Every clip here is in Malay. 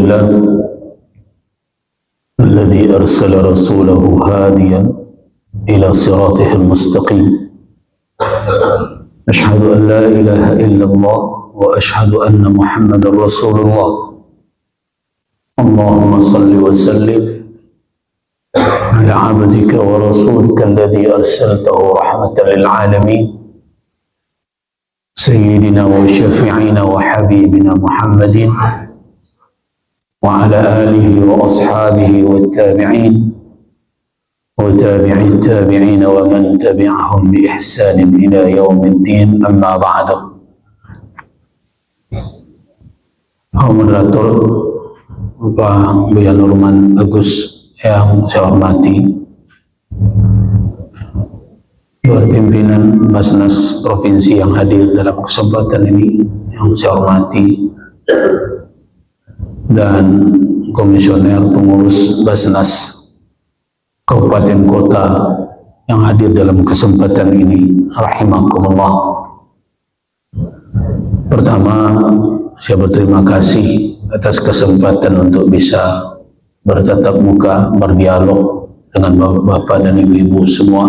لله الذي أرسل رسوله هاديا إلى صراطه المستقيم. أشهد أن لا إله إلا الله وأشهد أن محمدا رسول الله. اللهم صل وسلم على عبدك ورسولك الذي أرسلته رحمة للعالمين سيدنا وشفيعنا وحبيبنا محمد وعلى آله وأصحابه والتابعين وتابعي التابعين ومن تبعهم بإحسان إلى يوم الدين. أما بعد. Moderator Bapak Buya Nurman Agus yang saya hormati, Dewan Pimpinan Basnas Provinsi yang hadir dalam kesempatan ini yang saya hormati, dan komisioner pengurus Basnas Kabupaten Kota yang hadir dalam kesempatan ini, rahimakumullah. Pertama, saya berterima kasih atas kesempatan untuk bisa bertatap muka, berdialog dengan bapak-bapak dan ibu-ibu semua.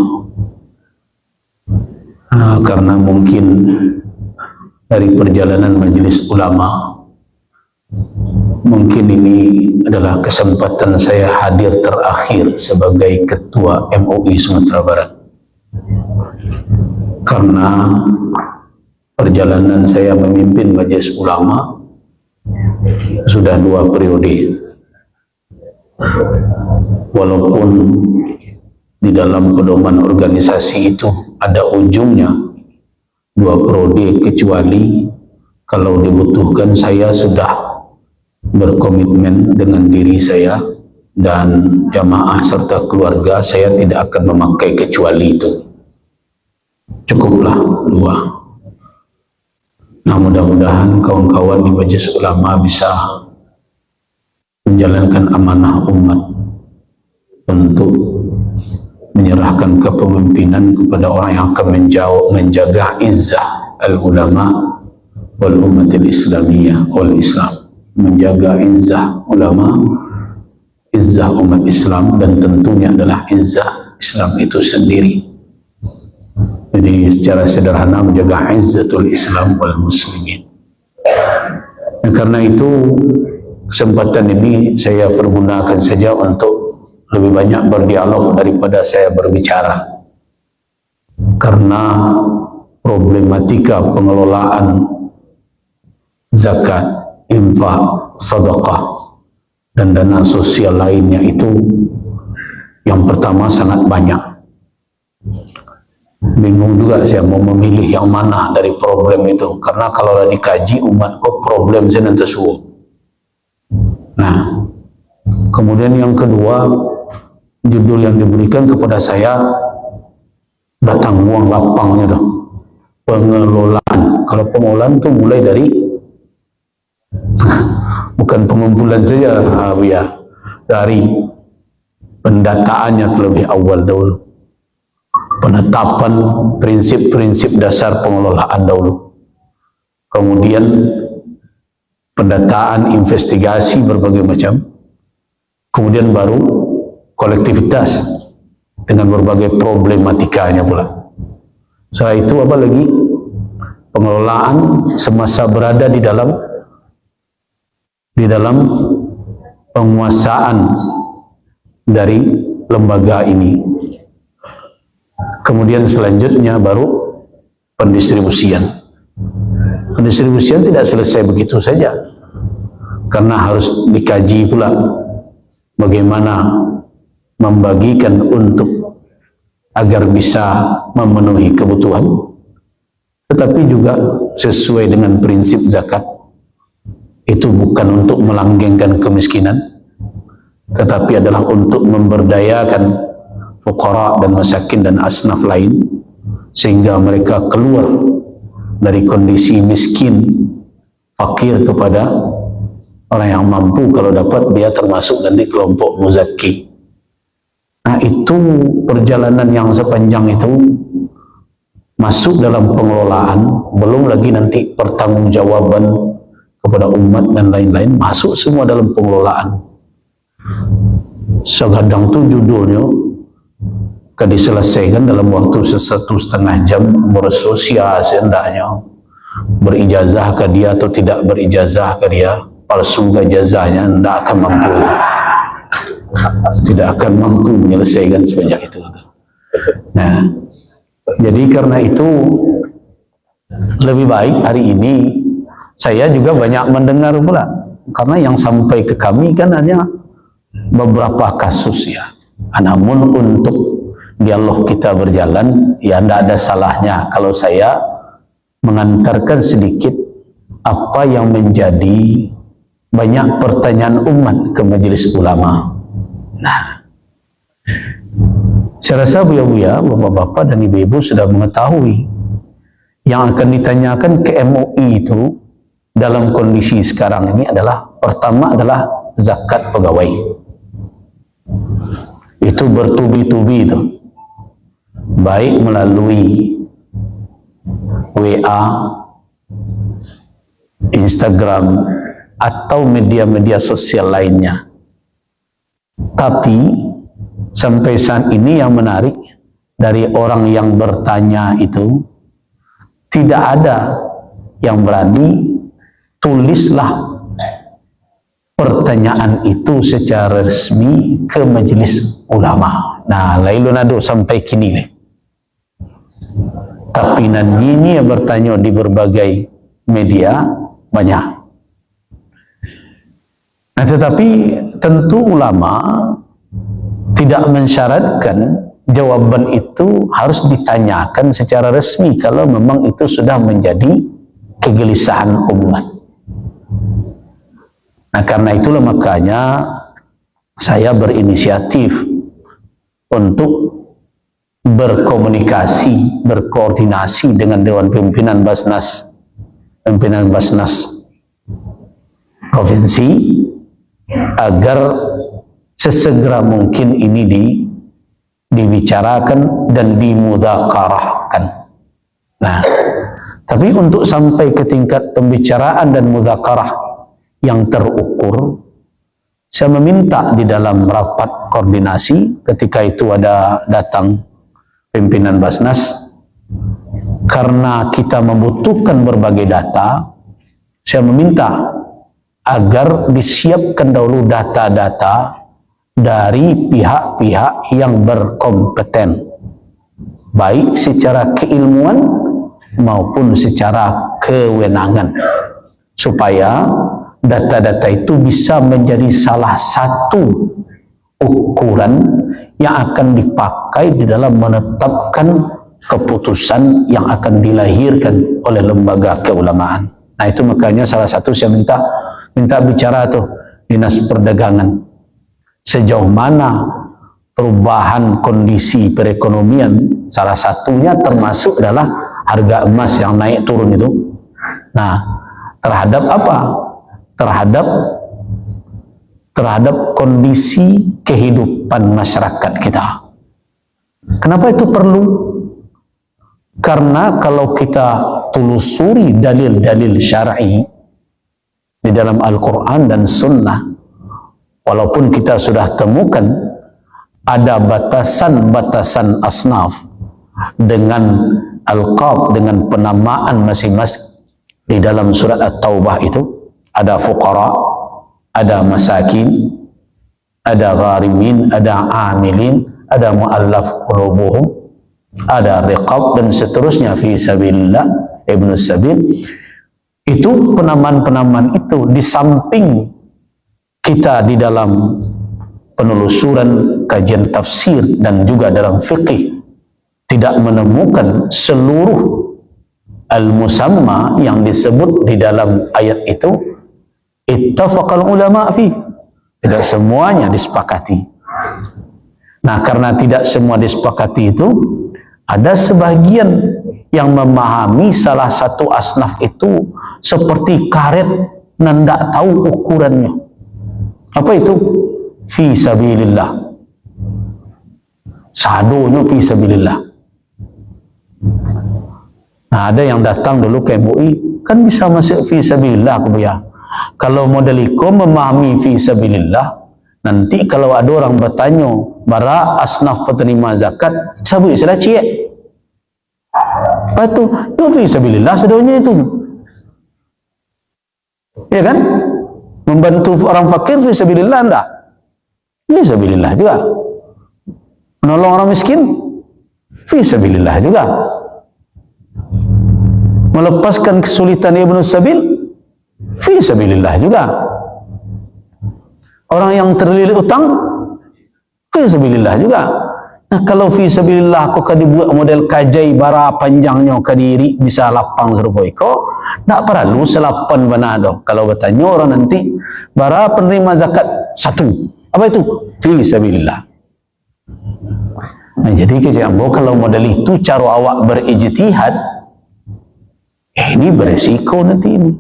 Karena mungkin dari perjalanan majelis ulama, mungkin ini adalah kesempatan saya hadir terakhir sebagai Ketua MUI Sumatera Barat. Karena perjalanan saya memimpin majelis ulama sudah 2 periode. Walaupun di dalam pedoman organisasi itu ada ujungnya 2 periode, kecuali kalau dibutuhkan saya sudah berkomitmen dengan diri saya dan jamaah serta keluarga, saya tidak akan memakai kecuali itu. Cukuplah 2. Nah, mudah-mudahan kawan-kawan di Majelis Ulama bisa menjalankan amanah umat untuk menyerahkan kepemimpinan kepada orang yang akan menjaga izzah al-ulama wal ummatil islamiyah wal islam, menjaga izzah ulama, izzah umat Islam, dan tentunya adalah izzah Islam itu sendiri. Jadi secara sederhana menjaga izzatul Islam wal muslimin. Nah, karena itu kesempatan ini saya pergunakan saja untuk lebih banyak berdialog daripada saya berbicara. Karena problematika pengelolaan zakat, infak, sedekah, dan dana sosial lainnya itu yang pertama sangat banyak. Bingung juga saya mau memilih yang mana dari problem itu, karena kalau dikaji umat kok problem saya nanti suruh. Nah, kemudian yang kedua, judul yang diberikan kepada saya datang uang lapangnya dong, pengelolaan. Kalau pengelolaan itu mulai dari bukan pengumpulan saja, ya, dari pendataannya terlebih awal dahulu, penetapan prinsip-prinsip dasar pengelolaan dahulu, kemudian pendataan, investigasi berbagai macam, kemudian baru kolektivitas dengan berbagai problematikanya pula. Setelah itu apa lagi? Pengelolaan semasa berada di dalam penguasaan dari lembaga ini. Kemudian selanjutnya baru pendistribusian. Pendistribusian tidak selesai begitu saja, karena harus dikaji pula bagaimana membagikan untuk agar bisa memenuhi kebutuhan, tetapi juga sesuai dengan prinsip zakat. Itu bukan untuk melanggengkan kemiskinan, tetapi adalah untuk memberdayakan fuqara dan masakin dan asnaf lain, sehingga mereka keluar dari kondisi miskin, fakir, kepada orang yang mampu. Kalau dapat, dia termasuk nanti kelompok muzaki. Nah, itu perjalanan yang sepanjang itu masuk dalam pengelolaan, belum lagi nanti pertanggungjawaban kepada umat dan lain-lain, masuk semua dalam pengelolaan. Segadang itu judulnya kan diselesaikan dalam waktu 1,5 jam, bersosialisasi hendaknya, berijazah ke dia atau tidak berijazah ke dia, palsu ke jazahnya, tidak akan mampu, tidak akan mampu menyelesaikan sebanyak itu. Nah, jadi karena itu lebih baik hari ini saya juga banyak mendengar pula, karena yang sampai ke kami kan hanya beberapa kasus ya. Namun untuk dialog kita berjalan, ya tidak ada salahnya kalau saya mengantarkan sedikit apa yang menjadi banyak pertanyaan umat ke majelis ulama. Nah, saya rasa buya-buya, bapak-bapak dan ibu-ibu sudah mengetahui yang akan ditanyakan ke MUI itu dalam kondisi sekarang ini adalah, pertama adalah zakat pegawai. Itu bertubi-tubi itu, baik melalui WA, Instagram, atau media-media sosial lainnya. Tapi sampai saat ini yang menarik, dari orang yang bertanya itu tidak ada yang berani tulislah pertanyaan itu secara resmi ke majelis ulama. Nah, lailun ado sampai kini nih. Tapi nantinya bertanya di berbagai media banyak. Nah, tetapi tentu ulama tidak mensyaratkan jawaban itu harus ditanyakan secara resmi kalau memang itu sudah menjadi kegelisahan umat. Nah, karena itulah makanya saya berinisiatif untuk berkomunikasi, berkoordinasi dengan Dewan Pimpinan Basnas Provinsi agar sesegera mungkin ini dibicarakan dan dimudzakarahkan. Nah, tapi untuk sampai ke tingkat pembicaraan dan mudzakarah yang terukur, saya meminta di dalam rapat koordinasi ketika itu ada datang pimpinan Basnas, karena kita membutuhkan berbagai data, saya meminta agar disiapkan dahulu data-data dari pihak-pihak yang berkompeten, baik secara keilmuan maupun secara kewenangan, supaya data-data itu bisa menjadi salah satu ukuran yang akan dipakai di dalam menetapkan keputusan yang akan dilahirkan oleh lembaga keulamaan. Nah, itu makanya salah satu saya minta bicara tuh Dinas Perdagangan, sejauh mana perubahan kondisi perekonomian, salah satunya termasuk adalah harga emas yang naik turun itu. Nah, terhadap apa? Terhadap kondisi kehidupan masyarakat kita. Kenapa itu perlu? Karena kalau kita telusuri dalil-dalil syar'i di dalam Al-Quran dan Sunnah, walaupun kita sudah temukan ada batasan-batasan asnaf dengan alqab, dengan penamaan masing-masing di dalam surat At-Taubah itu, ada fuqara, ada masakin, ada gharimin, ada amilin, ada mu'allaf qulubuhum, ada riqab, dan seterusnya fi sabilillah, ibnu sabil. Itu penamaan-penamaan itu, di samping kita di dalam penelusuran kajian tafsir dan juga dalam fiqih tidak menemukan seluruh al-musamma yang disebut di dalam ayat itu, ittafaqal ulama fi, tidak semuanya disepakati. Nah, karena tidak semua disepakati itu, ada sebagian yang memahami salah satu asnaf itu seperti karet dan tidak tahu ukurannya. Apa itu? Fi sabilillah. Sadonya fi sabilillah. Nah, ada yang datang dulu ke MUI, kan bisa masuk fi sabilillah, ya. Kalau model iko memahami fi sabilillah, nanti kalau ada orang bertanya bara asnaf penerima zakat, sabut sudah cie. Lepas tu, itu fi sabilillah sedonya itu. Ya kan? Membantu orang fakir fi sabilillah enggak? Fi sabilillah juga. Menolong orang miskin fi sabilillah juga. Melepaskan kesulitan ibnu sabil fi sabilillah juga. Orang yang terlilit utang fi sabilillah juga. Nah, kalau fi sabilillah kau kan dibuat model kajai bara panjangnya ke diri bisa lapang serupa iko, tak perlu selapan banado. Kalau bertanya orang nanti bara penerima zakat satu, apa itu? Fi sabilillah. Nah, jadi kejambo kalau model itu cara awak berijtihad, ini beresiko nanti ini.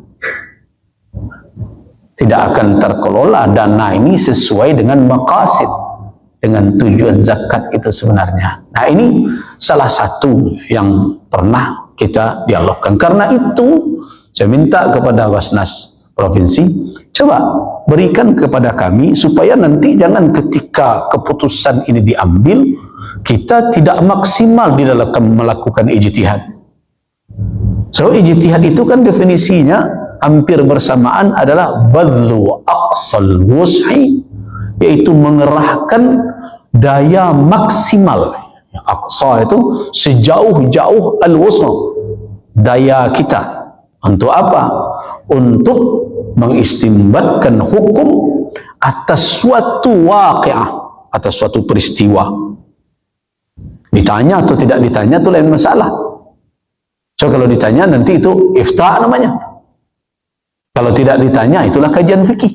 Tidak akan terkelola dana ini sesuai dengan maqasid, dengan tujuan zakat itu sebenarnya. Nah, ini salah satu yang pernah kita dialogkan. Karena itu saya minta kepada Basnas Provinsi, coba berikan kepada kami supaya nanti jangan ketika keputusan ini diambil kita tidak maksimal di dalam melakukan ijtihad. So ijtihad itu kan definisinya hampir bersamaan adalah badlu aqsal wus'i, yaitu mengerahkan daya maksimal. Aqsa itu sejauh-jauh al-wus'a, daya kita. Untuk apa? Untuk mengistimbatkan hukum atas suatu waqi'ah, atas suatu peristiwa. Ditanya atau tidak ditanya itu lain masalah. So kalau ditanya nanti itu ifta namanya. Kalau tidak ditanya itulah kajian fikih.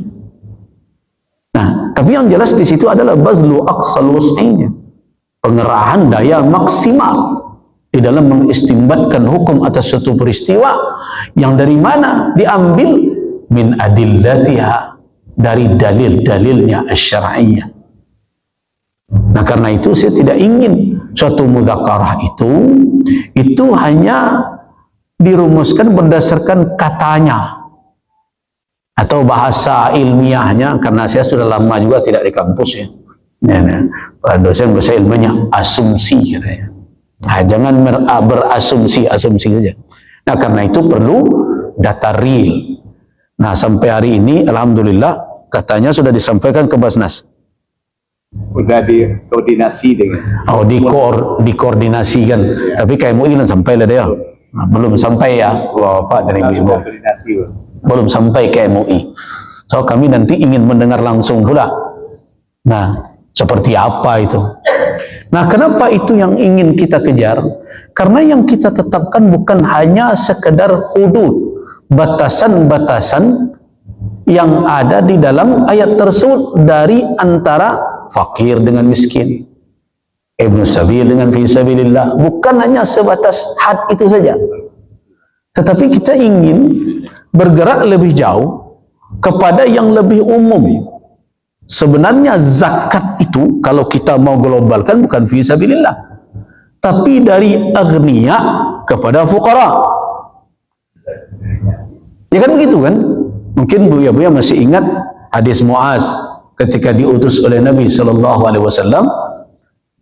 Nah, tapi yang jelas di situ adalah bazlu aqsal wus'inya, pengerahan daya maksimal di dalam mengistimbatkan hukum atas suatu peristiwa yang dari mana diambil min adillatiha, dari dalil-dalilnya asy-syar'iyyah. Nah, karena itu saya tidak ingin suatu mudzakarah itu hanya dirumuskan berdasarkan katanya atau bahasa ilmiahnya, karena saya sudah lama juga tidak di kampus ya. Dosen bahasa ilmiahnya asumsi katanya. Nah, jangan berasumsi saja. Nah, karena itu perlu data real. Nah, sampai hari ini alhamdulillah katanya sudah disampaikan ke Basnas. Sudah dikoordinasi dengan. Oh, dikoordinasikan. Ya. Tapi KMUI kan sampai lah dia. Nah, belum sampai ya, Bapak dari Ibu. Belum sampai ke MUI. So kami nanti ingin mendengar langsung pula. Nah, seperti apa itu? Nah, kenapa itu yang ingin kita kejar? Karena yang kita tetapkan bukan hanya sekedar hudud, batasan-batasan yang ada di dalam ayat tersebut dari antara fakir dengan miskin, ibnu sabil dengan fi sabilillah, bukan hanya sebatas had itu saja. Tetapi kita ingin bergerak lebih jauh kepada yang lebih umum. Sebenarnya zakat itu kalau kita mau globalkan bukan fi sabilillah, tapi dari aghniya kepada fuqara. Ya kan begitu kan? Mungkin buya-buya masih ingat hadis Muaz ketika diutus oleh Nabi sallallahu alaihi wasallam.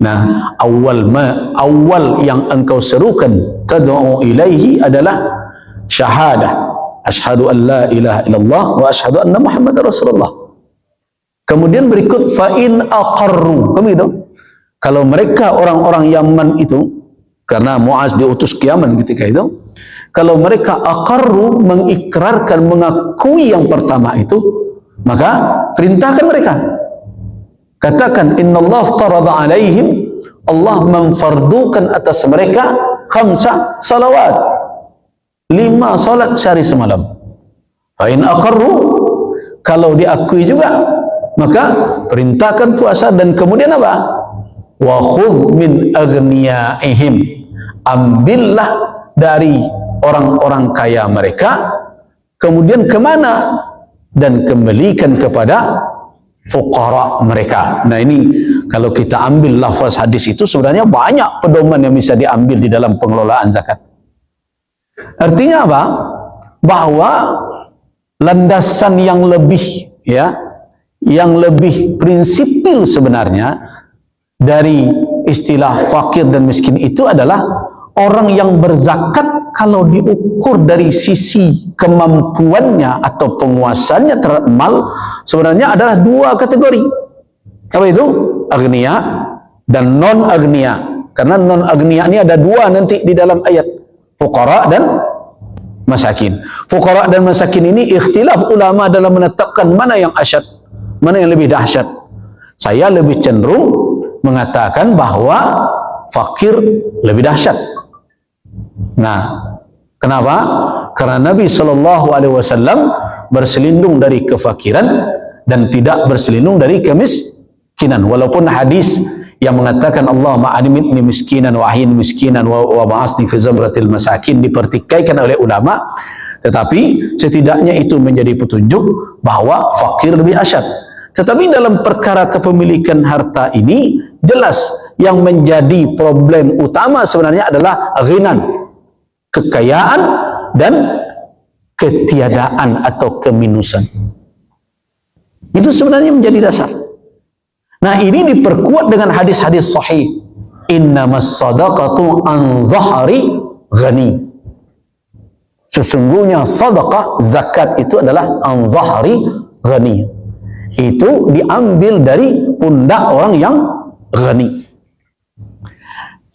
Nah, awal yang engkau serukan tad'u ilaihi adalah syahadah, asyhadu an la ilaha illallah wa asyhadu anna muhammadar rasulullah. Kemudian berikut fa in aqarru, kamu gitu. Kalau mereka orang-orang Yaman itu, karena Muaz diutus ke Yaman ketika itu, kalau mereka aqarru, mengikrarkan, mengakui yang pertama itu, maka perintahkan mereka, katakan innallaha aftarada alaihim, Allah memfardukan atas mereka 5 salawat, 5 salat sehari semalam. Fa in aqarru, kalau diakui juga maka perintahkan puasa. Dan kemudian apa? Wa khudh min aghniyaihim, ambillah dari orang-orang kaya mereka, kemudian kemana? Dan kembalikan kepada fuqara mereka. Nah, ini kalau kita ambil lafaz hadis itu sebenarnya banyak pedoman yang bisa diambil di dalam pengelolaan zakat. Artinya apa? Bahwa landasan yang lebih, ya, yang lebih prinsipil sebenarnya dari istilah fakir dan miskin itu adalah orang yang berzakat kalau diukur dari sisi kemampuannya atau penguasanya terhadap mal, sebenarnya adalah dua kategori. Apa itu? Agniya dan non-agniya. Karena non-agniya ini ada dua nanti di dalam ayat, fuqara dan masakin. Fuqara dan masakin ini ikhtilaf ulama dalam menetapkan mana yang asyad, mana yang lebih dahsyat. Saya lebih cenderung mengatakan bahwa fakir lebih dahsyat. Nah, kenapa? Karena Nabi SAW berselindung dari kefakiran dan tidak berselindung dari kemiskinan. Walaupun hadis yang mengatakan Allah ma'adimni miskinan wa ahin miskinan wa ba'asni fi zamratil masakin dipertikaikan oleh ulama, tetapi setidaknya itu menjadi petunjuk bahwa fakir lebih asyad. Tetapi dalam perkara kepemilikan harta ini jelas yang menjadi problem utama sebenarnya adalah ghinan, kekayaan dan ketiadaan atau keminusan. Itu sebenarnya menjadi dasar. Nah, ini diperkuat dengan hadis-hadis sahih. Innamas sadaqatu an zahari ghani. Sesungguhnya sedekah zakat itu adalah an zahari ghani. Itu diambil dari pundak orang yang ghani.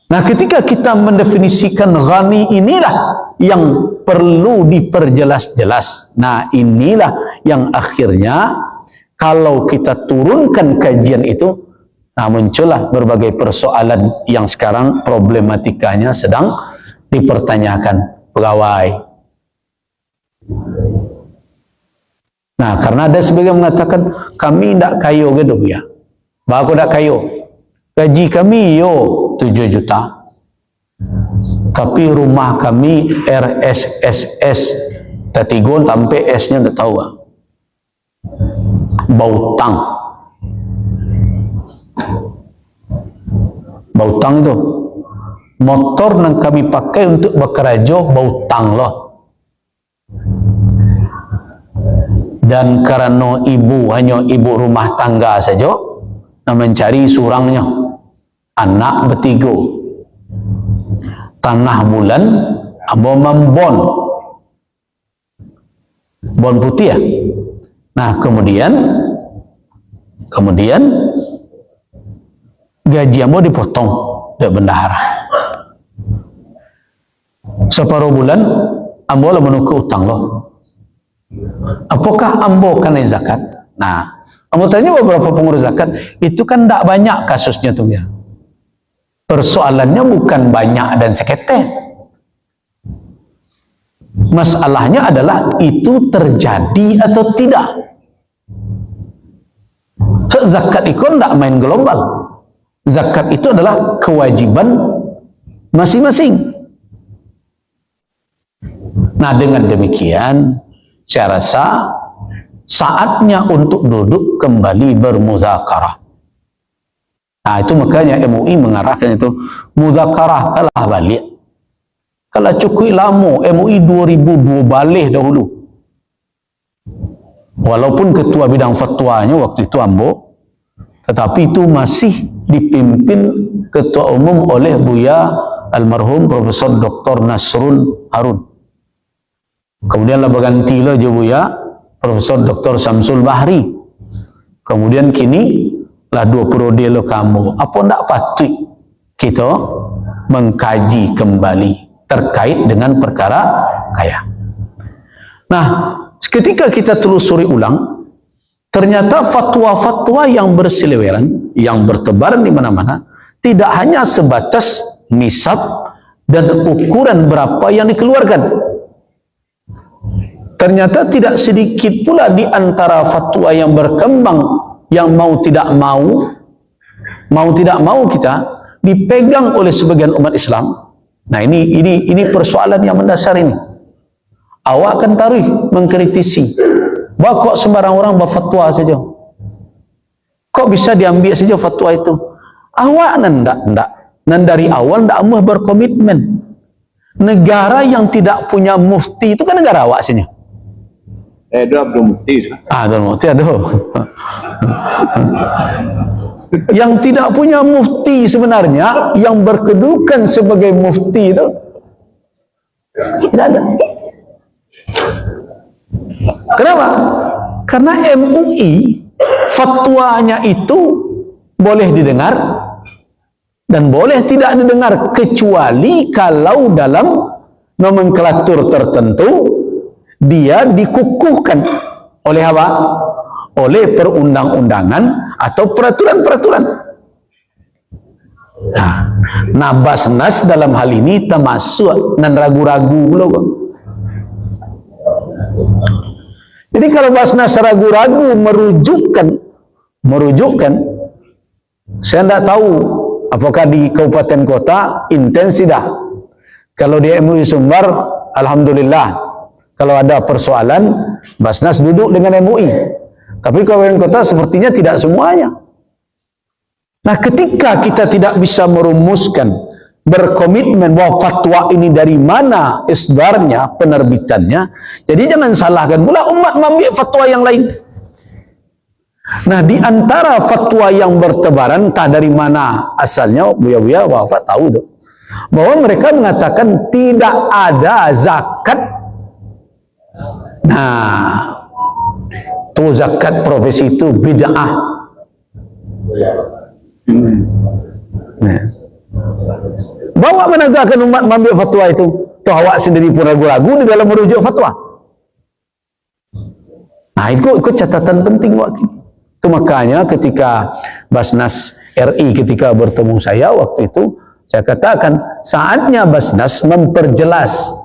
Nah, ketika kita mendefinisikan ghani, inilah yang perlu diperjelas-jelas. Nah, inilah yang akhirnya kalau kita turunkan kajian itu, nah muncullah berbagai persoalan yang sekarang problematikanya sedang dipertanyakan. Pegawai. Nah, karena ada sebagian mengatakan kami tidak kayo gitu ya. Bah aku tidak kayo. Gaji kami yo 7 juta. Tapi rumah kami RSSS Tatigon sampai S-nya tidak tahu. Bautang. Bautang itu motor yang kami pakai untuk bekerja bautang loh. Dan karena ibu hanya ibu rumah tangga saja, nak mencari surangnya, anak bertiga, tanah bulan, ambon bon putih ya. Nah, kemudian gaji ambo dipotong dari bendahara. Separuh bulan ambo lah menukar utang loh. Apakah ambo kena zakat? Nah, ambo tanya beberapa pengurus zakat, itu kan tidak banyak kasusnya tuh ya. Persoalannya bukan banyak dan seketek. Masalahnya adalah itu terjadi atau tidak. Zakat itu tidak main global. Zakat itu adalah kewajiban masing-masing. Nah, dengan demikian saya rasa saatnya untuk duduk kembali bermuzakarah. Nah, itu makanya MUI mengarahkan itu muzakarah kalah balik. Kalau cukup lama MUI 2002 balik dahulu. Walaupun ketua bidang fatwanya waktu itu ambo, tetapi itu masih dipimpin ketua umum oleh Buya almarhum Profesor Dr. Nasrul Harun. Kemudian lah berganti lah je Buya Profesor Dr. Samsul Bahri. Kemudian kini lah 2 periode lo kamu. Apa ndak patut kita mengkaji kembali terkait dengan perkara kaya. Nah, ketika kita telusuri ulang, ternyata fatwa-fatwa yang berseliweran, yang bertebaran di mana-mana, tidak hanya sebatas nisab dan ukuran berapa yang dikeluarkan. Ternyata tidak sedikit pula di antara fatwa yang berkembang yang mau tidak mau kita dipegang oleh sebagian umat Islam. Nah, ini persoalan yang mendasar ini. Awak akan taruh mengkritisi. Bah, kok sembarang orang berfatwa saja? Kok bisa diambil saja fatwa itu? Awak ndak. Dan dari awal ndak mau berkomitmen. Negara yang tidak punya mufti itu kan negara awak sini. Itu Abdul Mufti. Abdul Mufti ada. Yang tidak punya mufti sebenarnya, yang berkedudukan sebagai mufti itu tidak ada. Kenapa? Karena MUI fatwanya itu boleh didengar dan boleh tidak didengar, kecuali kalau dalam nomenklatur tertentu dia dikukuhkan oleh apa? Oleh perundang-undangan atau peraturan-peraturan. Nah, Basnas dalam hal ini termasuk dan ragu-ragu loh. Jadi kalau Basnas ragu-ragu merujukkan, saya tidak tahu apakah di kabupaten kota intens tidak. Kalau di MUI Sumbar, alhamdulillah. Kalau ada persoalan, Basnas duduk dengan MUI. Tapi kabupaten kota sepertinya tidak semuanya. Nah, ketika kita tidak bisa merumuskan, berkomitmen bahwa fatwa ini dari mana isdarnya, penerbitannya, jadi jangan salahkan pula umat mengambil fatwa yang lain. Nah, di antara fatwa yang bertebaran, entah dari mana asalnya, Buya-buya wafat tahu tuh, bahwa mereka mengatakan tidak ada zakat. Nah, tuh zakat profesi itu bid'ah. Nah, bawa menegakkan umat mengambil fatwa itu. Tuh awak sendiri pun ragu-ragu di dalam merujuk fatwa. Nah, itu catatan penting waktu itu. Makanya ketika Basnas RI ketika bertemu saya waktu itu, saya katakan saatnya Basnas memperjelas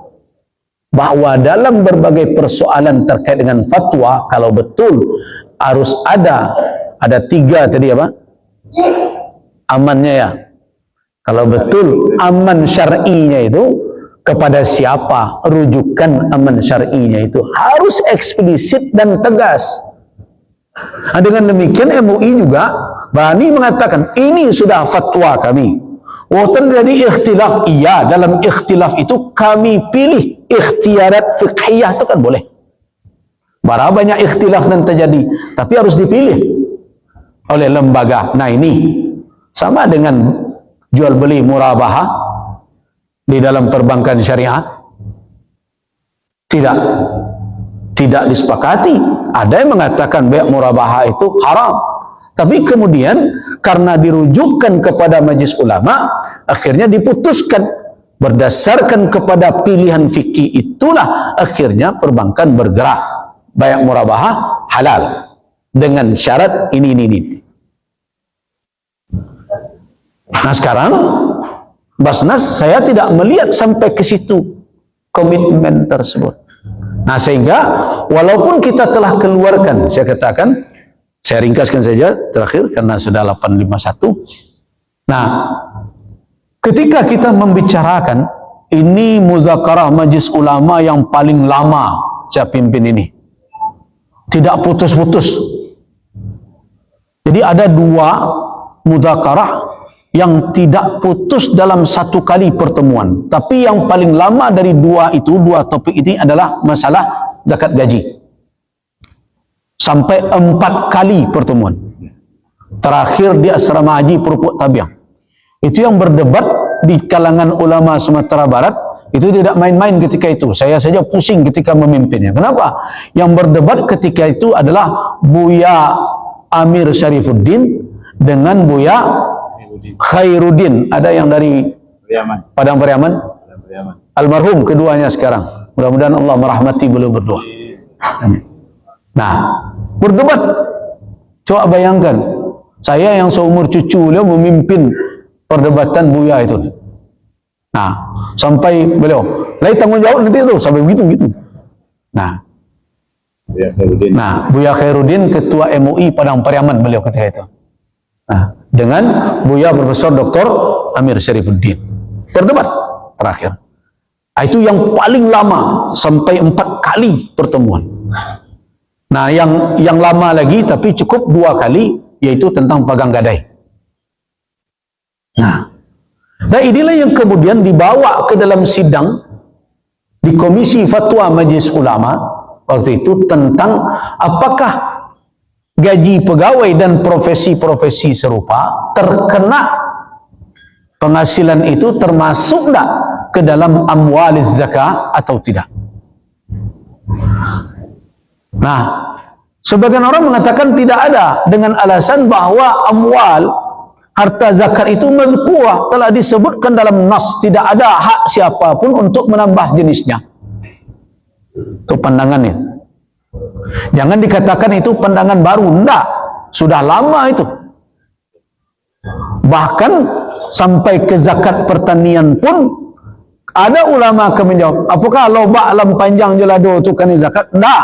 bahwa dalam berbagai persoalan terkait dengan fatwa, kalau betul harus ada 3 tadi apa? Amannya ya. Kalau betul aman syar'inya itu kepada siapa, rujukan aman syar'inya itu harus eksplisit dan tegas. Nah, dengan demikian MUI juga berani mengatakan ini sudah fatwa kami. Oh, terjadi ikhtilaf, iya, dalam ikhtilaf itu kami pilih ikhtiarat fiqhiyah, itu kan boleh. Berapa banyak ikhtilaf dan terjadi, tapi harus dipilih oleh lembaga. Nah, ini sama dengan jual beli murabahah di dalam perbankan syariah. Tidak disepakati. Ada yang mengatakan bai' murabahah itu haram, tapi kemudian karena dirujukkan kepada majelis ulama, akhirnya diputuskan berdasarkan kepada pilihan fikih, itulah akhirnya perbankan bergerak bai' murabahah halal dengan syarat ini. Nah, sekarang Basnas saya tidak melihat sampai ke situ komitmen tersebut. Nah, sehingga walaupun kita telah keluarkan, saya katakan, saya ringkaskan saja terakhir karena sudah 8:51. Nah, ketika kita membicarakan ini muzakarah majelis ulama yang paling lama saya pimpin ini, tidak putus-putus. Jadi ada 2 muzakarah yang tidak putus dalam satu kali pertemuan, tapi yang paling lama dari 2 topik ini adalah masalah zakat gaji, sampai 4 kali pertemuan. Terakhir di asrama haji Purpuk Tabiang, itu yang berdebat di kalangan ulama Sumatera Barat itu tidak main-main ketika itu. Saya saja pusing ketika memimpinnya. Kenapa? Yang berdebat ketika itu adalah Buya Amir Syarifuddin dengan Buya Khairuddin. Ada yang dari Padang Pariaman, almarhum keduanya sekarang. Mudah-mudahan Allah merahmati beliau berdua. Amin. Nah, berdebat. Coba bayangkan, saya yang seumur cucu beliau memimpin perdebatan Buya itu. Nah, sampai beliau, "Lai tanggung jawab nanti itu," sampai begitu. Nah, Buya Khairuddin ketua MUI Padang Pariaman beliau ketika itu. Nah, dengan Buya Profesor Dr. Amir Syarifuddin berdebat terakhir. Nah, itu yang paling lama sampai 4 kali pertemuan. Nah, yang lama lagi tapi cukup 2 kali, yaitu tentang pagang gadai. Nah, dan inilah yang kemudian dibawa ke dalam sidang di Komisi Fatwa Majelis Ulama waktu itu tentang apakah gaji pegawai dan profesi-profesi serupa terkena penghasilan itu termasuk tak ke dalam amwaliz zakah atau tidak. Nah, sebagian orang mengatakan tidak ada dengan alasan bahwa amwal harta zakat itu mazkurah, telah disebutkan dalam nas, tidak ada hak siapapun untuk menambah jenisnya. Itu pandangannya. Jangan dikatakan itu pandangan baru, enggak, sudah lama itu. Bahkan sampai ke zakat pertanian pun ada ulama akan menjawab, apakah lobak alam panjang jelado itu kan zakat? Enggak.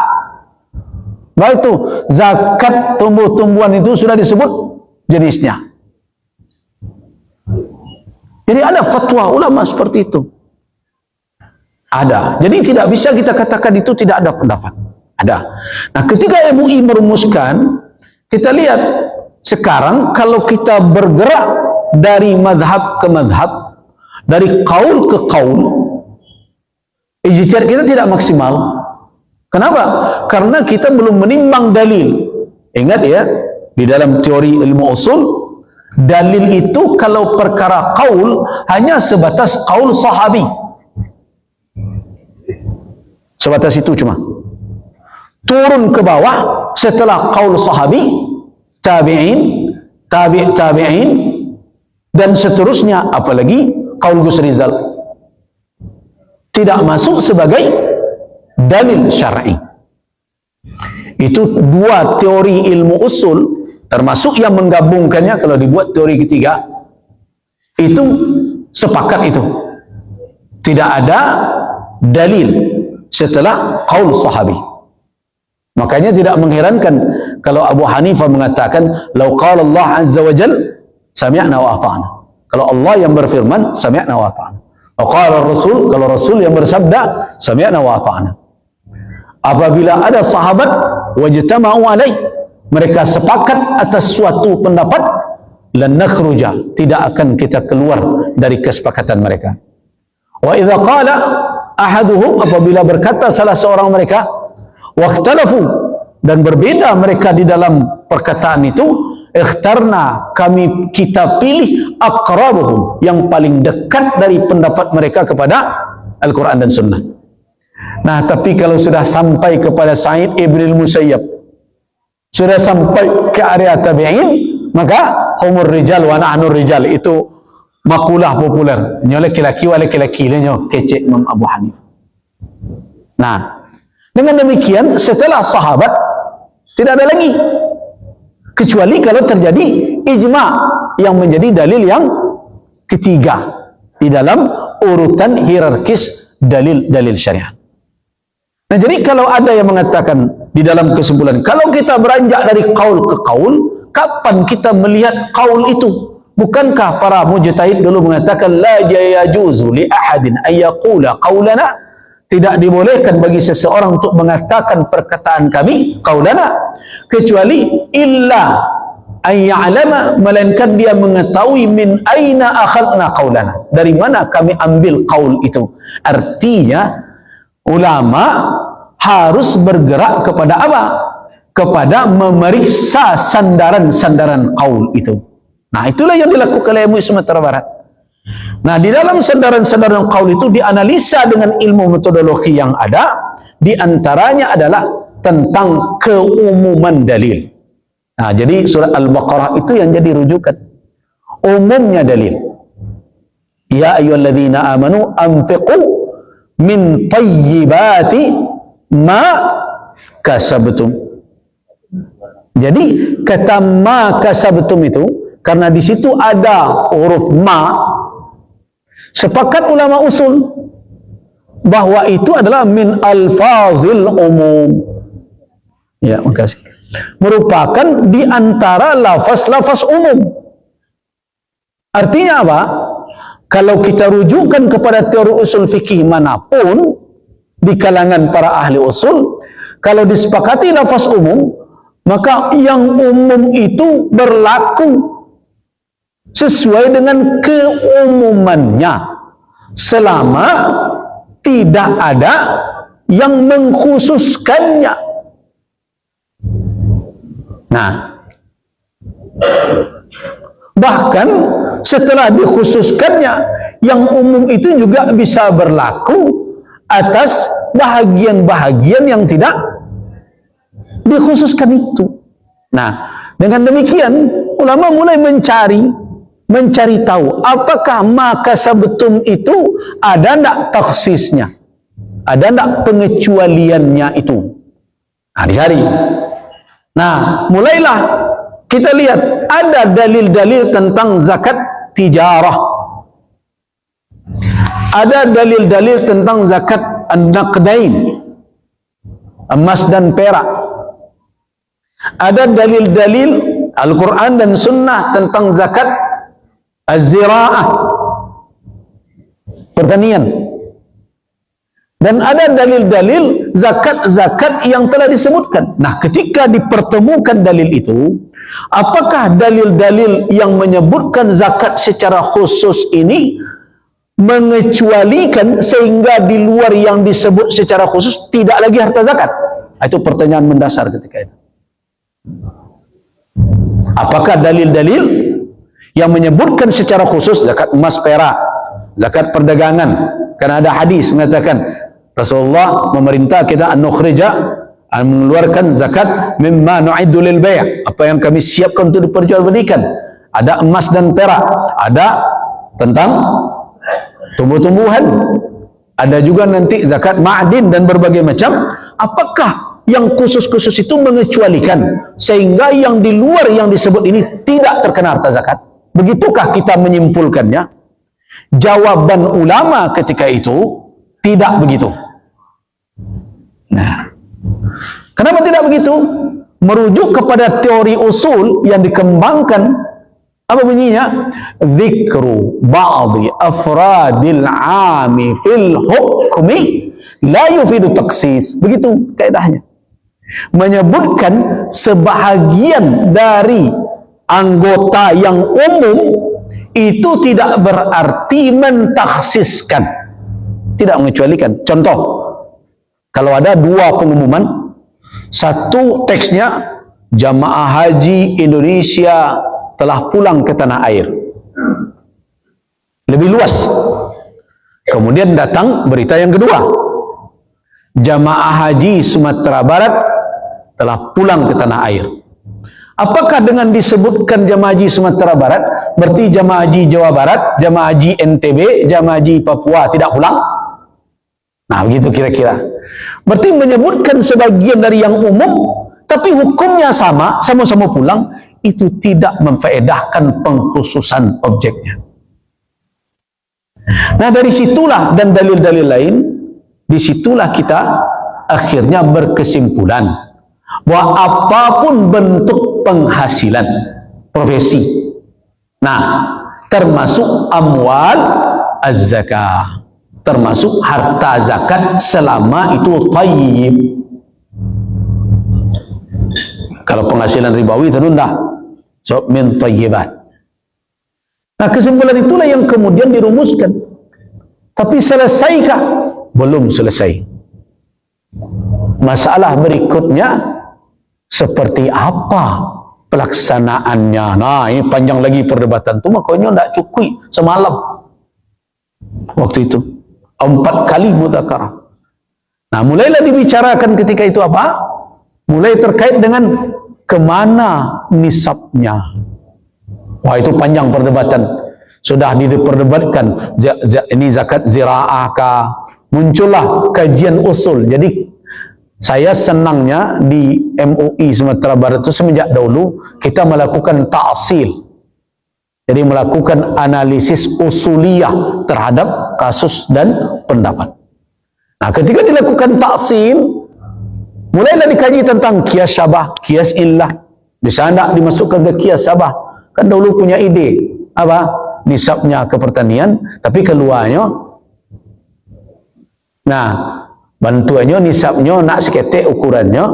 Baik itu zakat tumbuh-tumbuhan itu sudah disebut jenisnya. Jadi ada fatwa ulama seperti itu. Ada. Jadi tidak bisa kita katakan itu tidak ada pendapat. Ada. Nah, ketika MUI merumuskan, kita lihat sekarang kalau kita bergerak dari madhab ke madhab, dari qaul ke qaul, ijtihad kita tidak maksimal. Kenapa? Karena kita belum menimbang dalil. Ingat ya, di dalam teori ilmu usul, dalil itu kalau perkara qaul hanya sebatas qaul sahabi. Sebatas itu cuma. Turun ke bawah setelah qaul sahabi, tabi'in, tabi'in dan seterusnya, apalagi qaul Gus Rizal, tidak masuk sebagai dalil syar'i. Itu dua teori ilmu usul, termasuk yang menggabungkannya kalau dibuat teori ketiga, itu sepakat itu. Tidak ada dalil setelah qaul sahabi. Makanya tidak mengherankan kalau Abu Hanifah mengatakan, "Lau qala Allah azza wa jal, sami'na wa ata'na." Kalau Allah yang berfirman, sami'na wa ata'na. Wa qala Rasul, kalau Rasul yang bersabda, sami'na wa ata'na. Apabila ada sahabat wajtama'u alaih, mereka sepakat atas suatu pendapat, lan nakhruja, tidak akan kita keluar dari kesepakatan mereka. Wa idza qala ahaduhum, apabila berkata salah seorang mereka, waqtalafu, dan berbeda mereka di dalam perkataan itu, ikhtarna, kita pilih aqrabuhum, yang paling dekat dari pendapat mereka kepada Al-Quran dan Sunnah. Nah, tapi kalau sudah sampai kepada Sa'id ibn al-Musayyab, sudah sampai ke area tabi'in, maka humur rijal wa nahnu rijal, itu makulah populer, nyo laki-laki wa laki-laki, nyo kecek Imam Abu Hanifah. Nah, dengan demikian setelah sahabat tidak ada lagi, kecuali kalau terjadi ijma' yang menjadi dalil yang ketiga di dalam urutan hierarkis dalil-dalil syariat. Nah, jadi kalau ada yang mengatakan di dalam kesimpulan, kalau kita beranjak dari qaul ke qaul, kapan kita melihat qaul itu? Bukankah para mujtahid dulu mengatakan la yajuzu li ahadin ay yaqula qaulana, tidak dibolehkan bagi seseorang untuk mengatakan perkataan kami qaulana, kecuali illa ay ya'lama, melainkan dia mengetahui min aina akhadna qaulana, dari mana kami ambil qaul itu. Artinya ulama harus bergerak kepada apa? Kepada memeriksa sandaran-sandaran qaul itu. Nah, itulah yang dilakukan oleh MUI Sumatera Barat. Nah, di dalam sandaran-sandaran qaul itu dianalisa dengan ilmu metodologi yang ada, di antaranya adalah tentang keumuman dalil. Nah, jadi surat Al-Baqarah itu yang jadi rujukan. Umumnya dalil. Ya ayyuhalladzina amanu anfiqu min tayyibati ma kasabtum. Jadi kata ma kasabtum itu karena di situ ada huruf ma, sepakat ulama usul bahwa itu adalah min alfazil umum. Ya, makasih. Merupakan di antara lafaz-lafaz umum. Artinya apa? Kalau kita rujukan kepada teori usul fikih manapun di kalangan para ahli usul, kalau disepakati lafaz umum, maka yang umum itu berlaku sesuai dengan keumumannya, selama tidak ada yang mengkhususkannya. Nah, bahkan setelah dikhususkannya, yang umum itu juga bisa berlaku atas bahagian-bahagian yang tidak dikhususkan itu. Nah, dengan demikian ulama mulai mencari tahu apakah maka sabetum itu ada tidak taksisnya, ada tidak pengecualiannya itu. Nah, dicari. Nah, mulailah kita lihat ada dalil-dalil tentang zakat tijarah, ada dalil-dalil tentang zakat an-naqdain, emas dan perak, ada dalil-dalil Al-Quran dan Sunnah tentang zakat az-zira'ah, pertanian, dan ada dalil-dalil zakat-zakat yang telah disebutkan. Nah, ketika dipertemukan dalil itu, apakah dalil-dalil yang menyebutkan zakat secara khusus ini mengecualikan sehingga di luar yang disebut secara khusus tidak lagi harta zakat? Itu pertanyaan mendasar ketika itu. Apakah dalil-dalil yang menyebutkan secara khusus zakat emas perak, zakat perdagangan? Karena ada hadis mengatakan Rasulullah memerintah kita mengeluarkan zakat mimma nu'iddu lil bay', apa yang kami siapkan untuk diperjualbelikan. Ada emas dan perak, ada tentang tumbuh-tumbuhan, ada juga nanti zakat ma'din dan berbagai macam. Apakah yang khusus-khusus itu mengecualikan sehingga yang di luar yang disebut ini tidak terkena harta zakat? Begitukah kita menyimpulkannya? Jawaban ulama ketika itu tidak begitu. Nah, kenapa tidak begitu? Merujuk kepada teori usul yang dikembangkan, apa bunyinya? Dzikru ba'dhi afradil 'ami fil hukmi la yufidu taksis. Begitu kaidahnya. Menyebutkan sebahagian dari anggota yang umum itu tidak berarti mentaksiskan, tidak mengecualikan. Contoh, kalau ada dua pengumuman, satu teksnya jamaah haji Indonesia telah pulang ke tanah air, lebih luas. Kemudian datang berita yang kedua, jamaah haji Sumatera Barat telah pulang ke tanah air. Apakah dengan disebutkan jamaah haji Sumatera Barat berarti jamaah haji Jawa Barat, jamaah haji NTB, jamaah haji Papua tidak pulang? Nah, begitu kira-kira. Berarti menyebutkan sebagian dari yang umum, tapi hukumnya sama, sama-sama pulang, itu tidak memfaedahkan pengkhususan objeknya. Nah, dari situlah dan dalil-dalil lain, disitulah kita akhirnya berkesimpulan bahwa apapun bentuk penghasilan, profesi, nah, termasuk amwal az-zakah, termasuk harta zakat selama itu thayyib. Kalau penghasilan ribawi terunda, so min thayyibat. Nah, kesimpulan itulah yang kemudian dirumuskan. Tapi selesaikah? Belum selesai. Masalah berikutnya, seperti apa pelaksanaannya? Nah, ini panjang lagi perdebatan itu, makanya tidak cukup semalam waktu itu. 4 kali mudzakarah. Nah, mulailah dibicarakan ketika itu apa? Mulai terkait dengan kemana nisabnya. Wah, itu panjang perdebatan. Sudah diperdebatkan, ini zakat zira'ah kah? Muncullah kajian usul. Jadi saya senangnya di MUI Sumatera Barat itu semenjak dahulu kita melakukan ta'sil. Jadi melakukan analisis usuliyah terhadap kasus dan pendapat. Nah, ketika dilakukan taksil, mulailah dikaji tentang kias syabah, kias illah. Bisa tidak dimasukkan ke kias syabah? Kan dahulu punya ide, apa? Nisabnya ke pertanian, tapi keluarnya, nah, bantuannya nisabnya nak seketek ukurannya,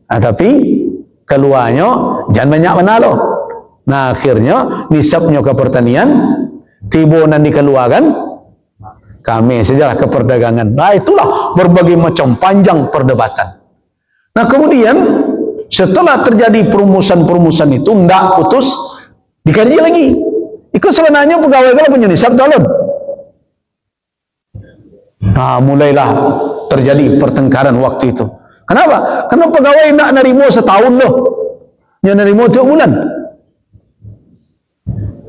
nah, tapi keluarnya jangan banyak mana loh. Nah, akhirnya nisabnya ke pertanian, tibonan dikeluarkan Kami sajalah ke perdagangan. Nah, itulah berbagai macam panjang perdebatan. Nah, kemudian setelah terjadi perumusan-perumusan itu, enggak putus, dikaji lagi. Itu sebenarnya pegawai kalau punya nisab tolong. Nah, mulailah terjadi pertengkaran waktu itu. Kenapa? Karena pegawai nak nerimo setahun loh. Dia nerimo 2 bulan.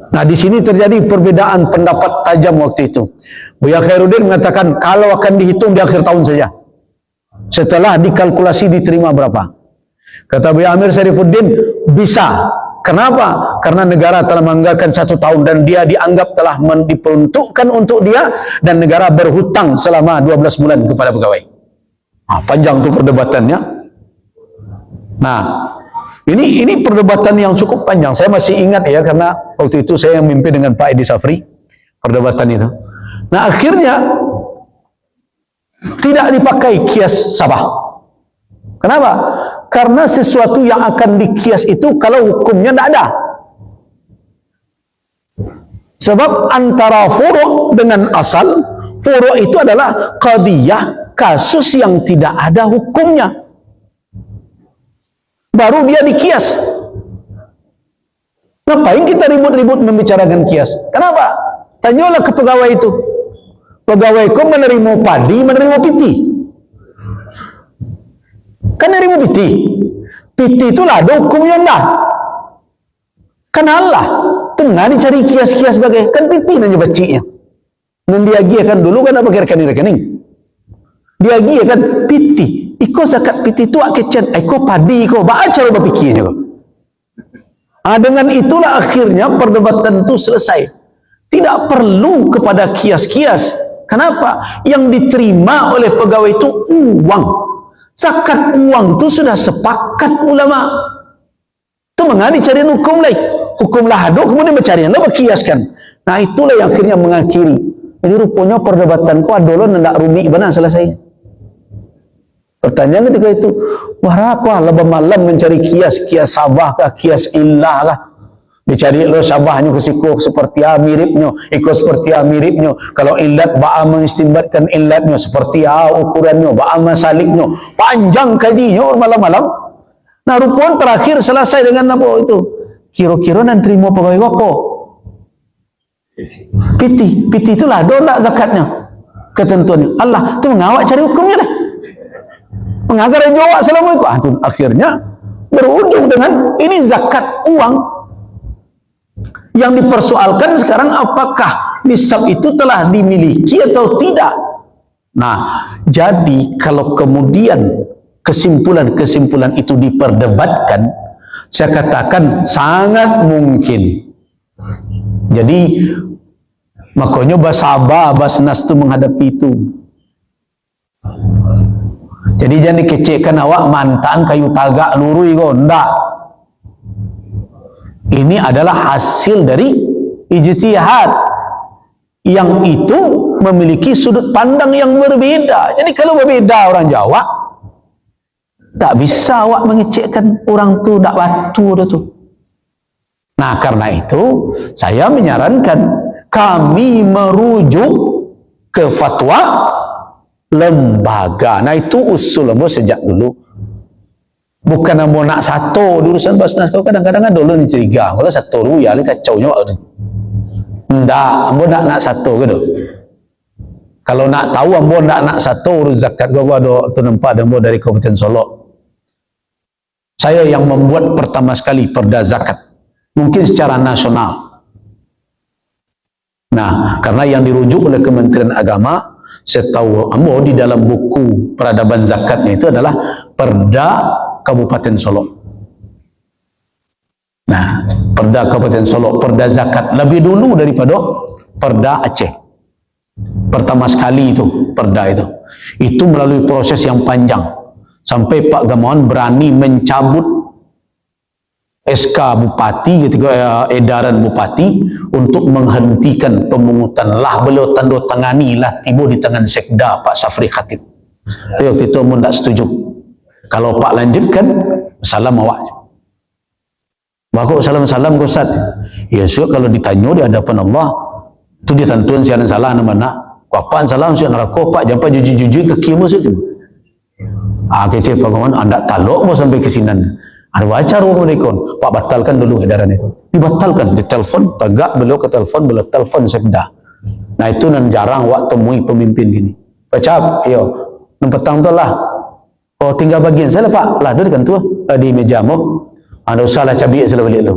Nah, di sini terjadi perbedaan pendapat tajam waktu itu. Buya Khairuddin mengatakan kalau akan dihitung di akhir tahun saja. Setelah dikalkulasi diterima berapa. Kata Buya Amir Syarifuddin, bisa. Kenapa? Karena negara telah menganggarkan 1 tahun dan dia dianggap telah diperuntukkan untuk dia, dan negara berhutang selama 12 bulan kepada pegawai. Nah, panjang tu perdebatannya. Nah, ini perdebatan yang cukup panjang. Saya masih ingat ya, karena waktu itu saya yang memimpin dengan Pak Edi Safri perdebatan itu. Nah, akhirnya tidak dipakai kias sabah. Kenapa? Karena sesuatu yang akan dikias itu kalau hukumnya tidak ada. Sebab antara furu' dengan asal, furu' itu adalah qadiyah, kasus yang tidak ada hukumnya. Baru dia dikias. Ngapain kita ribut-ribut membicarakan kias? Kenapa? Tanyalah ke pegawai itu. Pegawaiku menerima padi, menerima piti. Kan menerima piti. Piti itulah ada hukumnya enggak. Kenal lah. Tengah dicari kias-kias sebagai. Kan piti nanya bacinya. Dan dia giakan dulu kan apa rekening-rekening. Dia giakan piti. Iko zakat piti itu kecen. Iko padi iko. Baca cara berpikirnya kok. Dengan itulah akhirnya perdebatan itu selesai. Tidak perlu kepada kias-kias. Kenapa? Yang diterima oleh pegawai itu uang. Zakat uang itu sudah sepakat ulama. Itu mengani cari hukum lain. Hukum lahado kemudian mencari yang berkiaskan. Nah, itulah yang akhirnya mengakhiri. Jadi rupanya perdebatanku adolon hendak rumit benar selesai. Pertanyaan ketika itu, wah aku lebih malam mencari kias sabah kah, kias illah lah. Dicari lo sabahnya ke siku seperti miripnya, ikut seperti miripnya. Kalau illat ba'a mengistimbatkan illatnya seperti ukurannya, ba'a masaliknya. Panjang kajinya malam-malam. Nah, rupanya terakhir selesai dengan apa itu? Kira-kira nanti terima pegawai apa? Piti itulah dola zakatnya. Ketentuannya. Allah itu mengawak cari hukumnya dah. Mengagar jawab assalamualaikum. Akhirnya berujung dengan ini zakat uang. Yang dipersoalkan sekarang apakah nisab itu telah dimiliki atau tidak. Nah, jadi kalau kemudian kesimpulan-kesimpulan itu diperdebatkan, saya katakan sangat mungkin. Jadi makanya basabah basnas itu menghadapi itu. Jadi jangan dikecekkan awak mantan kayu tagak lurui kok. Enggak. Ini adalah hasil dari ijtihad yang itu memiliki sudut pandang yang berbeda. Jadi kalau berbeda orang Jawa, tak bisa awak mengecekkan orang tu tak batu dah tu. Nah, karena itu saya menyarankan kami merujuk ke fatwa lembaga. Nah, itu usul ambo sejak dulu. Bukan ambo nak satu di urusan basnas. Kadang-kadang ada dulu curiga. Kalau satu lu ya kacau nya. Ndak, ambo nak satu gitu. Kalau nak tahu ambo nak satu urus zakat gua ada tu nampak ambo dari Kabupaten Solo. Saya yang membuat pertama sekali perda zakat. Mungkin secara nasional. Nah, karena yang dirujuk oleh Kementerian Agama, saya tahu ambo di dalam buku peradaban zakatnya itu adalah perda Kabupaten Solo. Nah, perda Kabupaten Solo, perda zakat lebih dulu daripada perda Aceh. Pertama sekali itu perda itu melalui proses yang panjang sampai Pak Gamawan berani mencabut SK Bupati ketika edaran Bupati untuk menghentikan pemungutan. Lah beliau tanda tangani lah tiba di tangan Sekda Pak Safri Khatib. Waktu itu pun tak setuju. Kalau Pak lanjutkan, salam awak. Baku salam-salam Ustaz. Ya, so, kalau ditanya di hadapan Allah, itu dia tentuan siaran salah mana. Apaan salam si neraka pak jampa juji-juji ke kiamu saja. Kecil pengawan anda talok mau sampai ke sinan. Ada baca rumah mereka. Pak batalkan dulu edaran itu. Dibatalkan, ditelepon, tegak beliau ke telepon sekda. Nah itu nan jarang wak temui pemimpin gini. Baca, yo, petang tu lah. Oh tinggal bagian saya lah pak. Lah dia kan tu di meja mu. Anda usahlah cabai sila balik lu.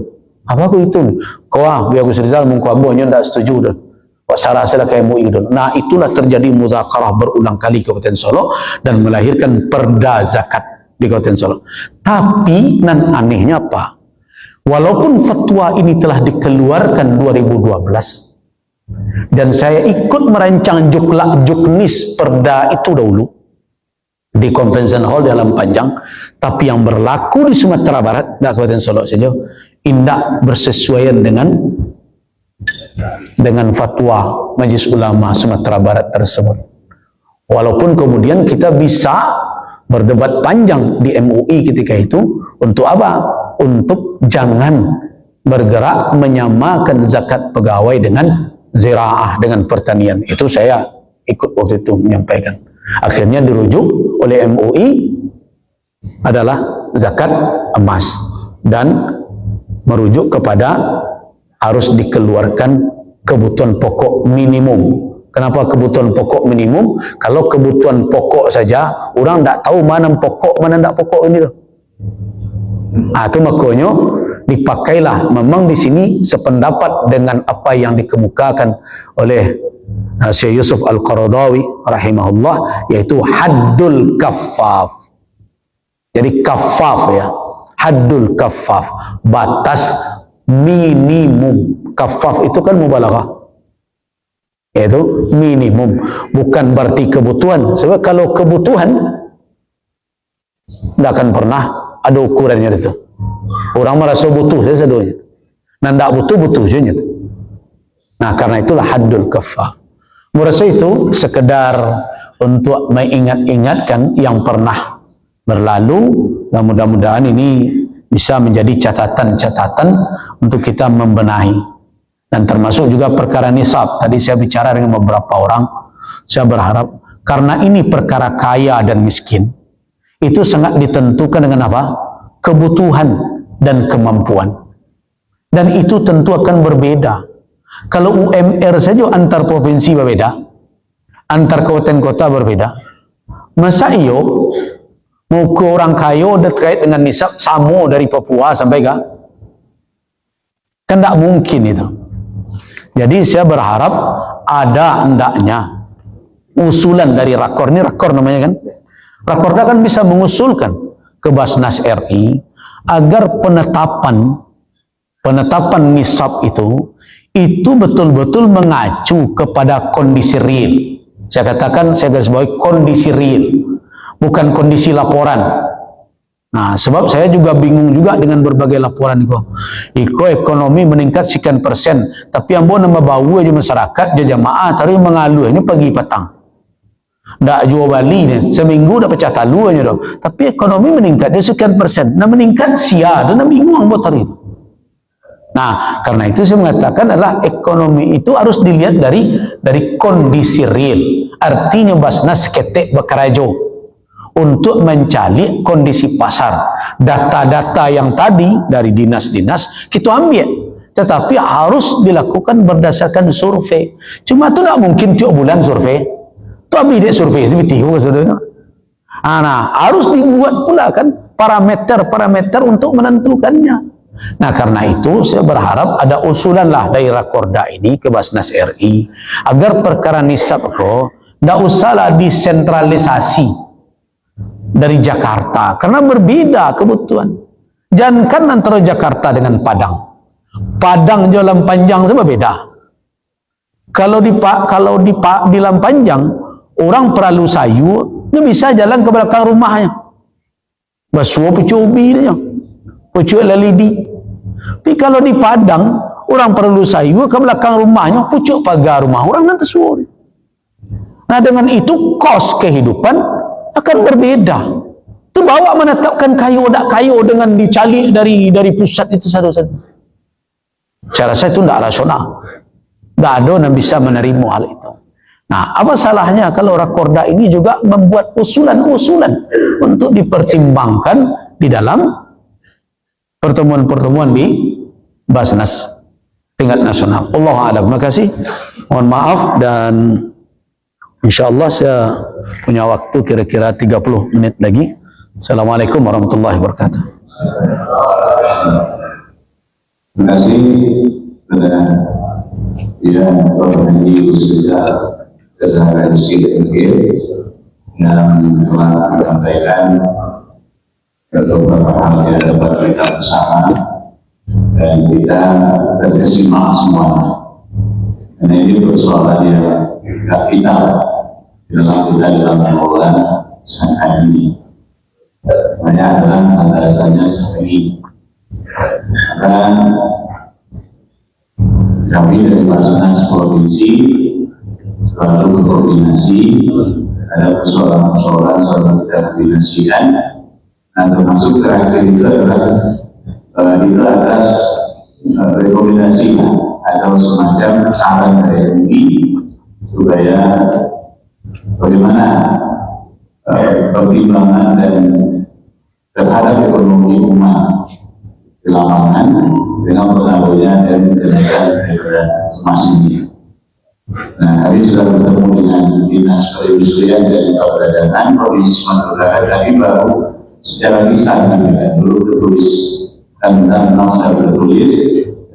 Apa aku itu? Kau biar aku serizal mengkuabonya tak setuju dah. Wak sarah saya ke MUI dulu. Nah itulah terjadi muzakarah berulang kali Kabupaten Solo dan melahirkan perda zakat di Kabupaten Solo. Tapi nan anehnya apa? Walaupun fatwa ini telah dikeluarkan 2012 dan saya ikut merancang juknis perda itu dahulu di Convention Hall di Alam Panjang, tapi yang berlaku di Sumatera Barat, di Kabupaten Solo saja, tidak bersesuaian dengan fatwa Majelis Ulama Sumatera Barat tersebut. Walaupun kemudian kita bisa berdebat panjang di MUI ketika itu, untuk apa? Untuk jangan bergerak menyamakan zakat pegawai dengan ziraah, dengan pertanian. Itu saya ikut waktu itu menyampaikan. Akhirnya dirujuk oleh MUI adalah zakat emas dan merujuk kepada harus dikeluarkan kebutuhan pokok minimum. Kenapa kebutuhan pokok minimum? Kalau kebutuhan pokok saja, orang tak tahu mana pokok, mana tak pokok ini loh. Itu makanya dipakailah. Memang di sini sependapat dengan apa yang dikemukakan oleh Syekh Yusuf Al-Qaradawi rahimahullah, yaitu haddul kaffaf. Jadi kaffaf ya, haddul kaffaf, batas minimum. Kaffaf itu kan mubalaghah, yaitu minimum, bukan berarti kebutuhan. Sebab kalau kebutuhan tidak akan pernah ada ukurannya itu. Orang merasa butuh saja seduanya, dan tidak butuh saja. Nah karena itulah haddul kaffaf. Merasa itu sekedar untuk mengingat-ingatkan yang pernah berlalu, dan mudah-mudahan ini bisa menjadi catatan-catatan untuk kita membenahi. Dan termasuk juga perkara nisab. Tadi saya bicara dengan beberapa orang, saya berharap karena ini perkara kaya dan miskin, itu sangat ditentukan dengan apa? Kebutuhan dan kemampuan. Dan itu tentu akan berbeda. Kalau UMR saja antar provinsi berbeda, antar kabupaten kota berbeda, masa iyo mau ke orang kaya terkait dengan nisab sama dari Papua sampai ke? Kan tak mungkin itu. Jadi saya berharap ada hendaknya usulan dari Rakor, ini Rakor namanya kan, Rakorda kan bisa mengusulkan ke Basnas RI agar penetapan nisab itu betul-betul mengacu kepada kondisi real. Saya katakan, saya garis bawahi kondisi real, bukan kondisi laporan. Nah, sebab saya juga bingung juga dengan berbagai laporan Iko ekonomi meningkat sekian persen, tapi yang nama bau aja masyarakat, dia jamaah, tapi mengaluh ini pagi petang. Ndak jual bali nih, seminggu dah pecah talu aja dong. Tapi ekonomi meningkat dia sekian persen, nah meningkat sia, dan bingung buat hari itu. Nah, karena itu saya mengatakan adalah ekonomi itu harus dilihat dari kondisi real. Artinya Basnas ketek bekarajo untuk mencari kondisi pasar. Data-data yang tadi dari dinas-dinas kita ambil, tetapi harus dilakukan berdasarkan survei. Cuma itu tidak mungkin tiap bulan survei. Itu ambil survei sebetihu saudara. Nah, harus dibuat pula kan parameter-parameter untuk menentukannya. Nah, karena itu saya berharap ada usulanlah dari Rakorda ini ke Basnas RI agar perkara nisab tidak usahlah disentralisasi dari Jakarta, karena berbeda kebutuhan. Jangankan antara Jakarta dengan Padang. Padang jalan panjang sama beda. Kalau di Lampajang orang perlu sayur, dia bisa jalan ke belakang rumahnya. Basuh pucuk ubi dia, pucuk lelidi. Tapi kalau di Padang orang perlu sayur ke belakang rumahnya, pucuk pagar rumah orang nanti suruh. Nah dengan itu kos kehidupan akan berbeda. Itu bawa menetapkan kayu tak kayu dengan dicari dari pusat itu satu-satu. Cara saya itu tidak rasional. Tak ada yang bisa menerima hal itu. Nah, apa salahnya kalau Rakorda ini juga membuat usulan-usulan untuk dipertimbangkan di dalam pertemuan-pertemuan di Basnas tingkat nasional. Allah a'lam. Terima kasih. Mohon maaf, dan insyaallah saya punya waktu kira-kira 30 menit lagi. Assalamualaikum warahmatullahi wabarakatuh. Terima kasih kepada yang Haji Ustaz Kesehatan CMG yang telah menyampaikan beberapa hal yang dapat kita bersama dan kita terkesima semuanya. Karena ini persoalan yang vital dalam kita dalam mengelola saat ini. Banyak adalah alasannya seperti ini. Dan kami dari Basnas Provinsi selalu berkoordinasi, ada persoalan-persoalan selalu kita koordinasikan. Nah, termasuk terakhir itu adalah itu atas rekomendasi atau semacam saran dari MUI supaya bagaimana pertimbangan dan terhadap ekonomi umat di lapangan dengan pengaruhnya dan kenaikan daripada emas ini. Nah, kami sudah bertemu dengan Dinas Perindustrian dan Perdagangan Provinsi Sumatera Barat tadi baru secara lisan, belum tertulis, dan memang sudah tertulis.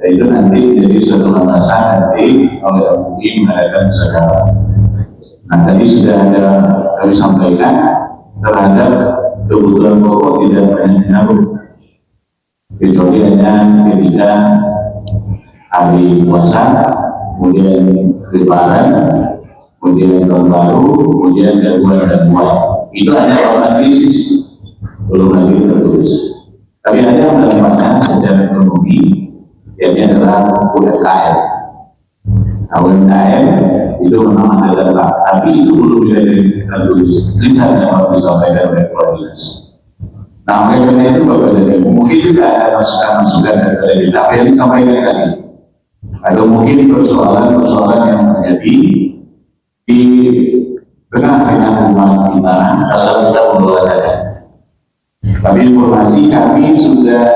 Itu nanti jadi suatu landasan nanti oleh MUI mengadakan saudara. Nah, tadi sudah ada kami sampaikan terhadap kebutuhan pokok tidak banyak pengaruh, kecuali hanya ketika hari puasa, kemudian lebaran, kemudian tahun baru, kemudian gangguan-gangguan. Itu hanya orang krisis, belum lagi tertulis. Tapi ada yang mendapatkan secara ekonomi, yaitu adalah UMKM. Nah, UMKM itu memang ada dalam, tapi itu belum bisa tertulis. Tulisan yang harus disampaikan oleh koordinasi. Nah, oleh karena itu Bapak dan Ibu, mungkin juga ada masukan-masukan dari kita yang disampaikan tadi. Atau mungkin persoalan-persoalan yang terjadi di tengah-tengah umat kita kalau kita mengelola saja. Tapi informasi kami sudah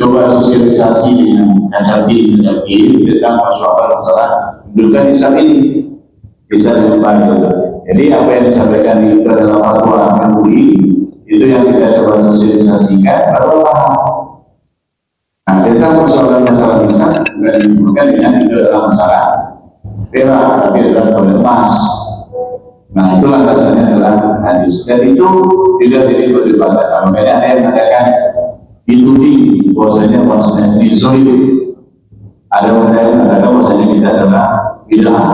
coba sosialisasi dengan Kasati tentang persoalan-persoalan juga di saat ini bisa dibantu. Jadi apa yang disampaikan di dalam fatwa MUI itu yang kita coba sosialisasikan baru paham. Nah, kita persoalan masalah bisa juga dihubungkan dengan itu adalah masalah perak, tapi adalah emas. Nah, itu landasannya adalah hadis. Dan itu juga jadi perdebatan. Makanya ada yang mengatakan dituding bahwasanya ini zolim. Ada yang mengatakan bahwasanya kita adalah bid'ah.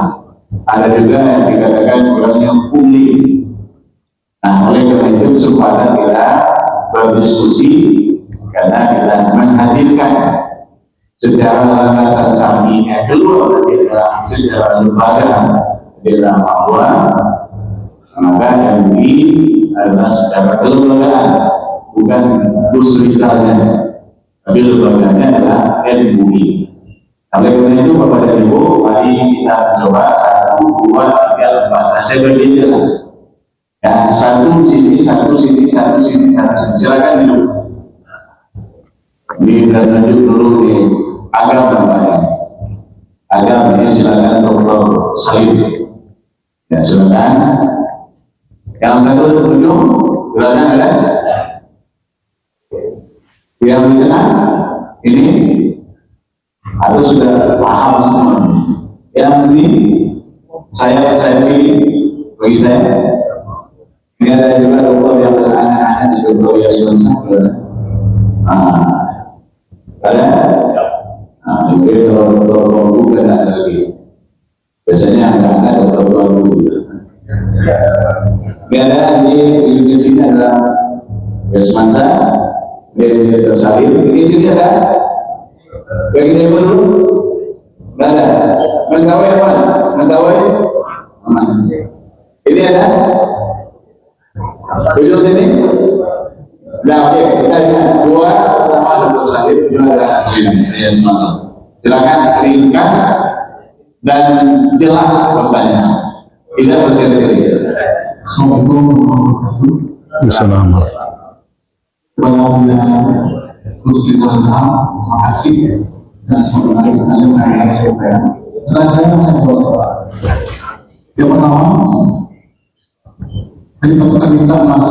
Ada juga yang dikatakan bahwasanya pungli. Nah, oleh karena itu kesempatan kita berdiskusi karena kita menghadirkan secara landasan sampingnya keluar dari secara lembaga dalam bahwa maka MUI adalah secara kelembagaan, bukan misalnya, tapi lembaganya adalah MUI. Oleh karena itu Bapak dan Ibu, mari kita coba 1, 2, 3, 4. Saya bagi lah. Ya, satu sini, silakan dulu. Lanjut dulu di agama namanya. Agama ini silakan Dr. Salim. Ya, silakan. Yang satu ujung, silakan ada. Yang di tengah ini atau sudah paham semua. Yang ini saya pilih bagi saya. Ini ada juga dokter yang anak-anak di dokter yang selesai. Ada? Nah, jadi kalau dokter bambu kan ada lagi. Biasanya anak-anak dokter bambu gitu. Ini ada di sini ada Yasmansa, di Tersalib. Ini sini ada. Begini dulu. Tidak ada. Mentawai apa? Mentawai? Ini ada. Ujung sini. Nah, oke, kita lihat 2 pertama Dr. Salib, kedua ada saya semasa. Silakan ringkas dan jelas pertanyaan. Tidak berkata-kata. Assalamualaikum warahmatullahi wabarakatuh. Assalamualaikum. Kepada Gusti Tuhan, terima kasih dan semoga sekalian saya sampaikan. Pertanyaan saya mengenai dua soal. Yang pertama, tadi patokan kita emas,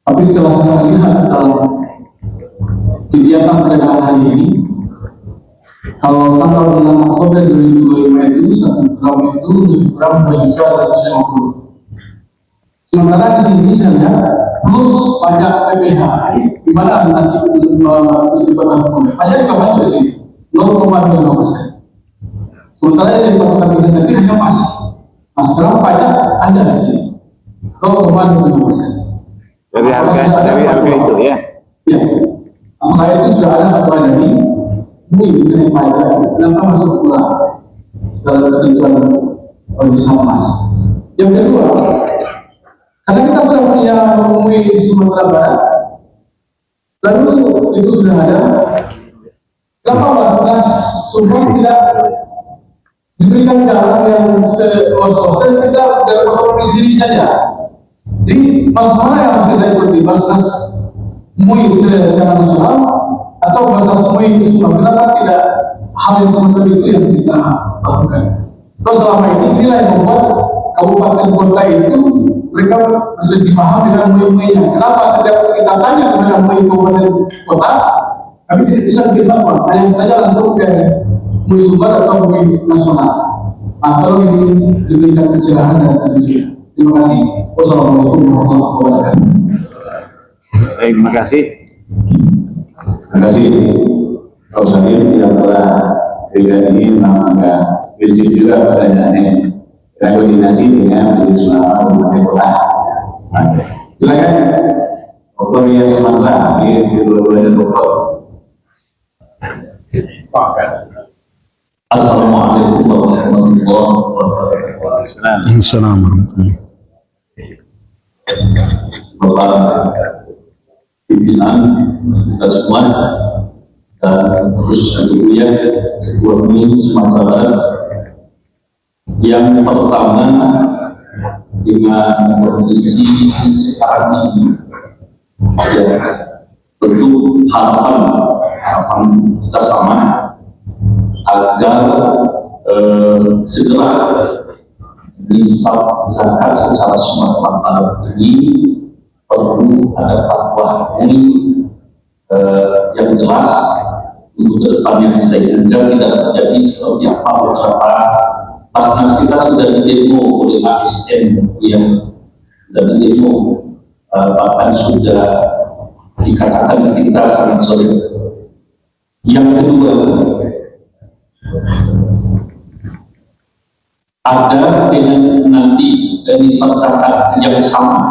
tapi setelah saya lihat dalam kegiatan perdagangan hari ini, kalau tanggal bulan Oktober 2025 itu 1 gram itu lebih kurang 2.250.000. Sementara di sini saya lihat plus pajak PPh, di mana nanti istimewa hukum pajak juga masuk di sini 0,25%. Sementara yang dipatokan kita tadi hanya mas sekarang pajak ada di sini 0,25%. Dari harga itu ya. Ya, apakah itu sudah ada fatwa dari MUI mengenai pajak? Kenapa masuk pula dalam ketentuan bisa mas? Yang kedua, karena kita sudah punya MUI di Sumatera Barat, lalu itu sudah ada, kenapa Basnas Sumatera tidak diberikan jalan yang se-luas-luasnya, kita dari otonomi sendiri saja. Jadi masalah mana yang harus kita ikuti, Basnas MUI secara nasional atau Basnas MUI di Sumatera? Kenapa tidak hal yang semacam itu yang kita lakukan? Kalau selama ini inilah yang membuat kabupaten kota itu mereka bersedia paham dengan MUI-MUI-nya. Kenapa setiap kita tanya kepada MUI kabupaten kota, kami tidak bisa bikin fatwa, hanya saja langsung ke MUI Sumbar atau MUI nasional. Kalau ini diberikan pencerahan dan penjelasan. Terima kasih. Wassalamualaikum warahmatullahi wabarakatuh. Baik, terima kasih. Terima kasih. Kalau saya tidak pernah berikan ini memang agak prinsip juga pertanyaannya. Dan koordinasi dengan Majelis Ulama Kabupaten Kota. Silakan. Oktober Sumatera di dua-duanya Bogor. Assalamualaikum warahmatullahi wabarakatuh. Assalamualaikum. Bapak pimpinan kita semua dan khusus tentunya Ketua MUI Sumatera Barat yang pertama dengan kondisi sekarang ini ya, tentu harapan kita sama agar segera nisab zakat secara Sumatera Barat ini perlu ada fatwa ini yang jelas untuk kedepannya, sehingga tidak terjadi seperti apa beberapa Basnas kita sudah didemo oleh ASN yang sudah didemo, bahkan sudah dikatakan kita sangat solid. Yang kedua, ada dengan nanti nisab zakat yang sama,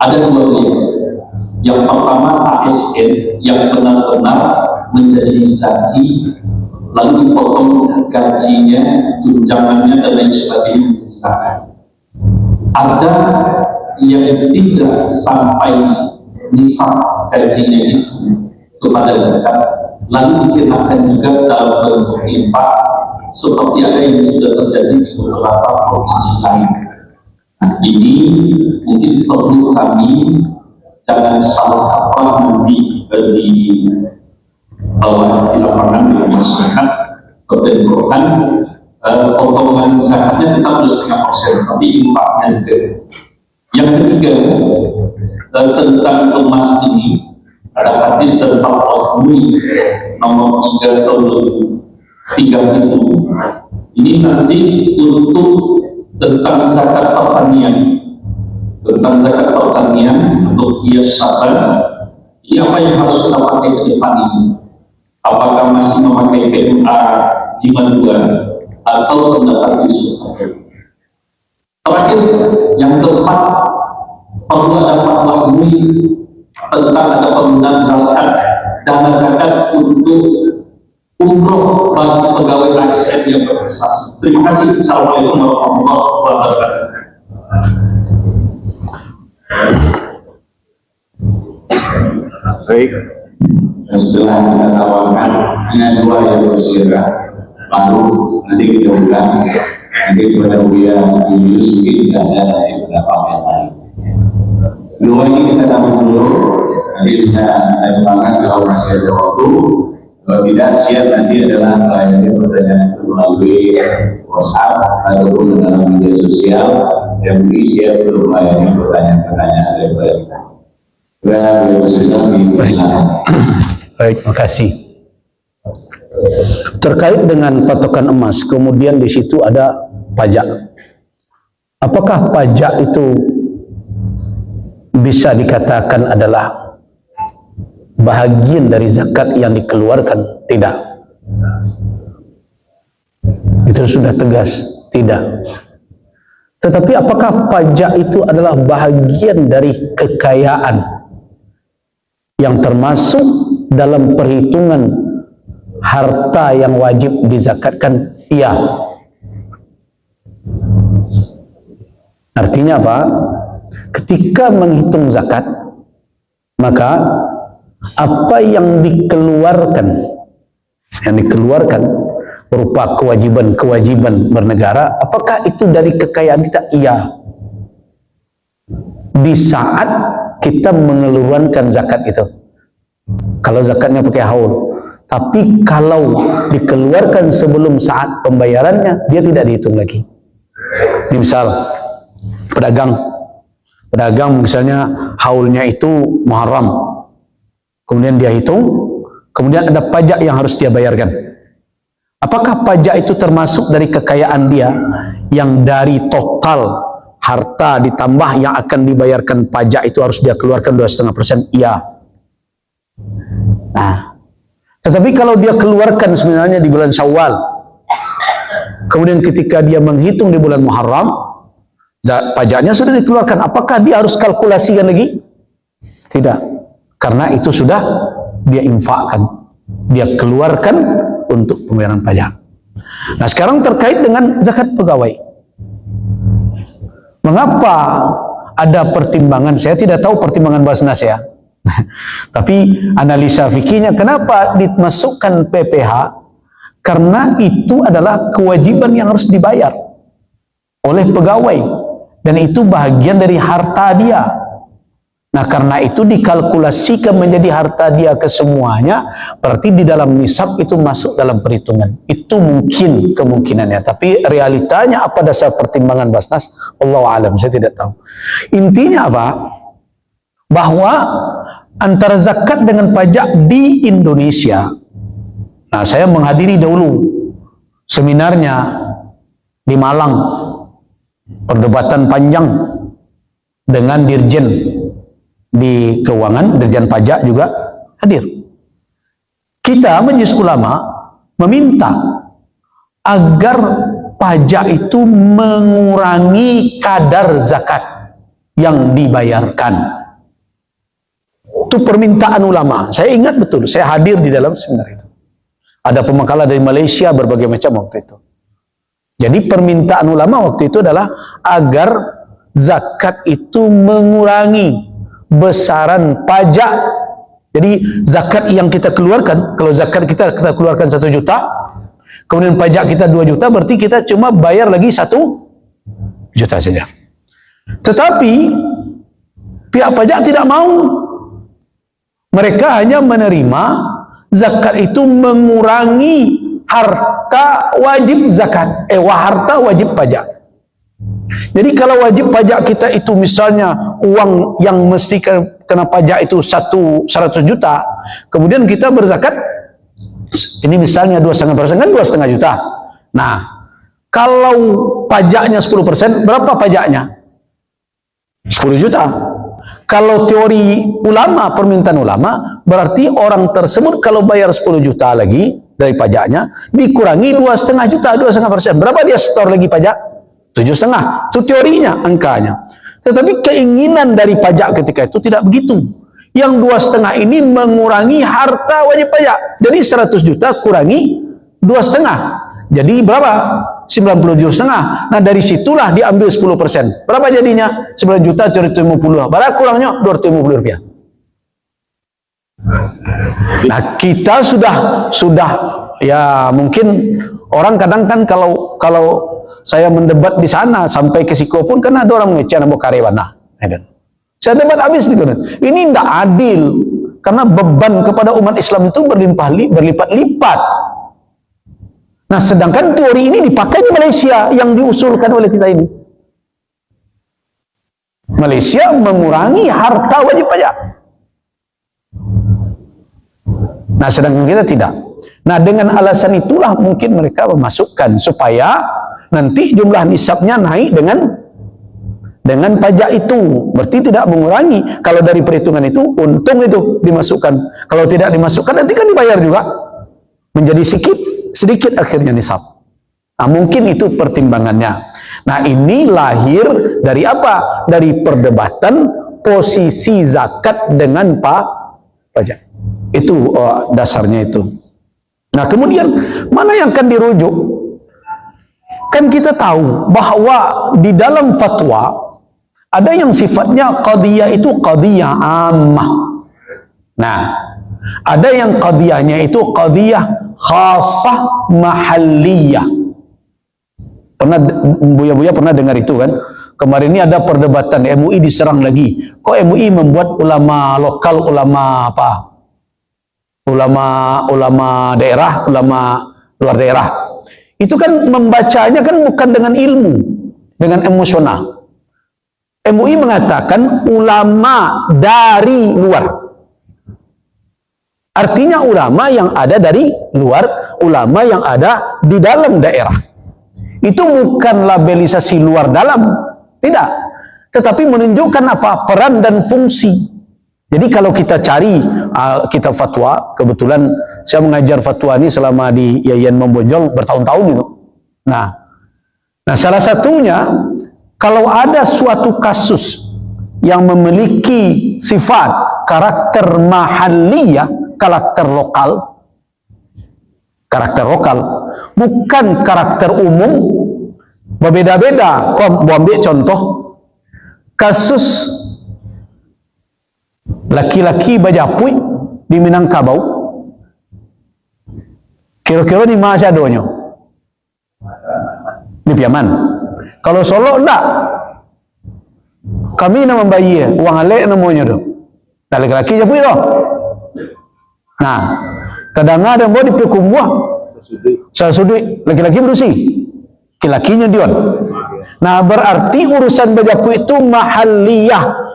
ada dua dia. Yang pertama ASN yang benar-benar menjadi zaki, lalu dipotong gajinya, tunjangannya dan lain sebagainya zakat. Ada yang tidak sampai nisab gajinya itu kepada zakat, lalu dikenakan juga dalam bentuk infak, seperti ada yang sudah terjadi di beberapa provinsi lain. Nah, ini mungkin perlu kami jangan salah kaprah nanti di bawah di lapangan dengan masyarakat berbentrokan. Potongan zakatnya tetap 2,5%, tapi infaknya juga. Yang ketiga, tentang emas ini ada hadis dan fatwa MUI nomor 3 tahun 2003 itu. Ini nanti untuk tentang zakat pertanian, untuk hias sabar. Ini apa yang harus kita pakai ke depan ini? Apakah masih memakai PMA 52 atau pendapat Yusuf? Terakhir, yang keempat, perlu ada fatwa MUI tentang ada penggunaan zakat, dana zakat untuk umroh bagi pegawai ASN yang berprestasi. Terima kasih. Assalamualaikum warahmatullahi wabarakatuh. Baik. Setelah kita tawarkan hanya dua yang bersegera, baru nanti kita ulang Nanti kepada Buya Julius mungkin tidak ada dari pendapat yang lain. Dua ini kita tahu dulu, nanti bisa kita kembangkan kalau masih ada waktu. Kalau tidak, siap nanti adalah melayani pertanyaan itu melalui WhatsApp ataupun dalam media sosial. MUI siap untuk melayani pertanyaan-pertanyaan daripada kita. Baik, terima kasih. Terkait dengan patokan emas, kemudian di situ ada pajak. Apakah pajak itu bisa dikatakan adalah bahagian dari zakat yang dikeluarkan? Tidak. Itu sudah tegas, tidak. Tetapi apakah pajak itu adalah bahagian dari kekayaan yang termasuk dalam perhitungan harta yang wajib dizakatkan? Iya. Artinya apa? Ketika menghitung zakat, maka apa yang dikeluarkan berupa kewajiban bernegara, apakah itu dari kekayaan kita? Iya. Di saat kita mengeluarkan zakat itu, kalau zakatnya pakai haul. Tapi kalau dikeluarkan sebelum saat pembayarannya, dia tidak dihitung lagi. Misal pedagang misalnya haulnya itu Muharram, kemudian dia hitung, kemudian ada pajak yang harus dia bayarkan. Apakah pajak itu termasuk dari kekayaan dia yang dari total harta ditambah yang akan dibayarkan pajak itu harus dia keluarkan 2,5%? Iya. Nah, tetapi kalau dia keluarkan sebenarnya di bulan Syawal, kemudian ketika dia menghitung di bulan Muharram, pajaknya sudah dikeluarkan, apakah dia harus kalkulasikan lagi? Tidak, karena itu sudah dia infakkan, dia keluarkan untuk pembayaran pajak. Nah, sekarang terkait dengan zakat pegawai, mengapa ada pertimbangan? Saya tidak tahu pertimbangan Basnas ya, tapi analisa fikihnya kenapa dimasukkan PPh? Karena itu adalah kewajiban yang harus dibayar oleh pegawai dan itu bahagian dari harta dia. Nah, karena itu dikalkulasikan menjadi harta dia kesemuanya, berarti di dalam nisab itu masuk dalam perhitungan. Itu mungkin kemungkinannya, tapi realitanya apa dasar pertimbangan Basnas? Allahu a'lam, saya tidak tahu. Intinya apa? Bahwa antara zakat dengan pajak di Indonesia, nah saya menghadiri dahulu seminarnya di Malang, perdebatan panjang dengan dirjen di keuangan, dirjen pajak juga hadir. Kita Majelis Ulama meminta agar pajak itu mengurangi kadar zakat yang dibayarkan. Itu permintaan ulama. Saya ingat betul, saya hadir di dalam seminar itu. Ada pemakalah dari Malaysia berbagai macam waktu itu. Jadi permintaan ulama waktu itu adalah agar zakat itu mengurangi besaran pajak. Jadi zakat yang kita keluarkan, kalau zakat kita keluarkan 1 juta, kemudian pajak kita 2 juta, berarti kita cuma bayar lagi 1 juta saja. Tetapi pihak pajak tidak mau. Mereka hanya menerima zakat itu mengurangi harta wajib zakat, harta wajib pajak. Jadi kalau wajib pajak kita itu misalnya uang yang mesti kena pajak itu 100 juta, kemudian kita berzakat, ini misalnya 2,5%, kan 2,5 juta. Nah, kalau pajaknya 10%, berapa pajaknya? 10 juta. Kalau teori ulama, permintaan ulama, berarti orang tersebut kalau bayar 10 juta lagi dari pajaknya, dikurangi 2,5 juta, 2,5%. Berapa dia setor lagi pajak? 7,5. Itu teorinya, angkanya. Tetapi keinginan dari pajak ketika itu tidak begitu. Yang 2,5 ini mengurangi harta wajib pajak. Jadi 100 juta kurangi 2,5. Jadi berapa? 97,5. Nah, dari situlah diambil 10%. Berapa jadinya? 9 juta cari 50. Berapa kurangnya? 250 rupiah. Nah, kita sudah ya mungkin orang kadang kan kalau saya mendebat di sana sampai ke Siko pun kan ada orang mengecek nama karyawan. Saya debat habis nih. Ini tidak adil karena beban kepada umat Islam itu berlipat-lipat. Nah, sedangkan teori ini dipakai di Malaysia yang diusulkan oleh kita ini. Malaysia mengurangi harta wajib pajak. Nah, sedangkan kita tidak. Nah, dengan alasan itulah mungkin mereka memasukkan supaya nanti jumlah nisabnya naik dengan pajak itu. Berarti tidak mengurangi. Kalau dari perhitungan itu, untung itu dimasukkan. Kalau tidak dimasukkan, nanti kan dibayar juga. Menjadi sedikit akhirnya nisab. Nah, mungkin itu pertimbangannya. Nah, ini lahir dari apa? Dari perdebatan posisi zakat dengan pajak. Itu dasarnya itu. Nah, kemudian mana yang akan dirujuk? Kan kita tahu bahwa di dalam fatwa ada yang sifatnya qadiyah itu qadiyah ammah. Nah, ada yang qadiyahnya itu qadiyah khasah mahalliyah. Pernah Buya-buya pernah dengar itu kan? Kemarin ini ada perdebatan MUI diserang lagi. Kok MUI membuat ulama lokal, ulama apa? Ulama daerah, ulama luar daerah. Itu kan membacanya kan bukan dengan ilmu, dengan emosional. MUI mengatakan ulama dari luar. Artinya ulama yang ada dari luar, ulama yang ada di dalam daerah. Itu bukan labelisasi luar dalam, tidak. Tetapi menunjukkan apa? Peran dan fungsi. Jadi kalau kita cari kitab fatwa, kebetulan saya mengajar fatwa ini selama di Yayan Membonjol bertahun-tahun itu. Nah, salah satunya kalau ada suatu kasus yang memiliki sifat karakter mahalliyah, karakter lokal, bukan karakter umum, berbeda-beda. Kau ambil contoh kasus laki-laki bajapui di Minangkabau, kira-kira di mana adonyo? Di Piaman. Kalau Solo enggak. Kami nak membayar uang alek namanya tu. Dah laki-laki japui tu. Nah, kadang ada yang buat di pekumbuah. Sasudui laki-laki berusi. Laki-lakinya dion. Nah, berarti urusan bajapui itu mahalliyah.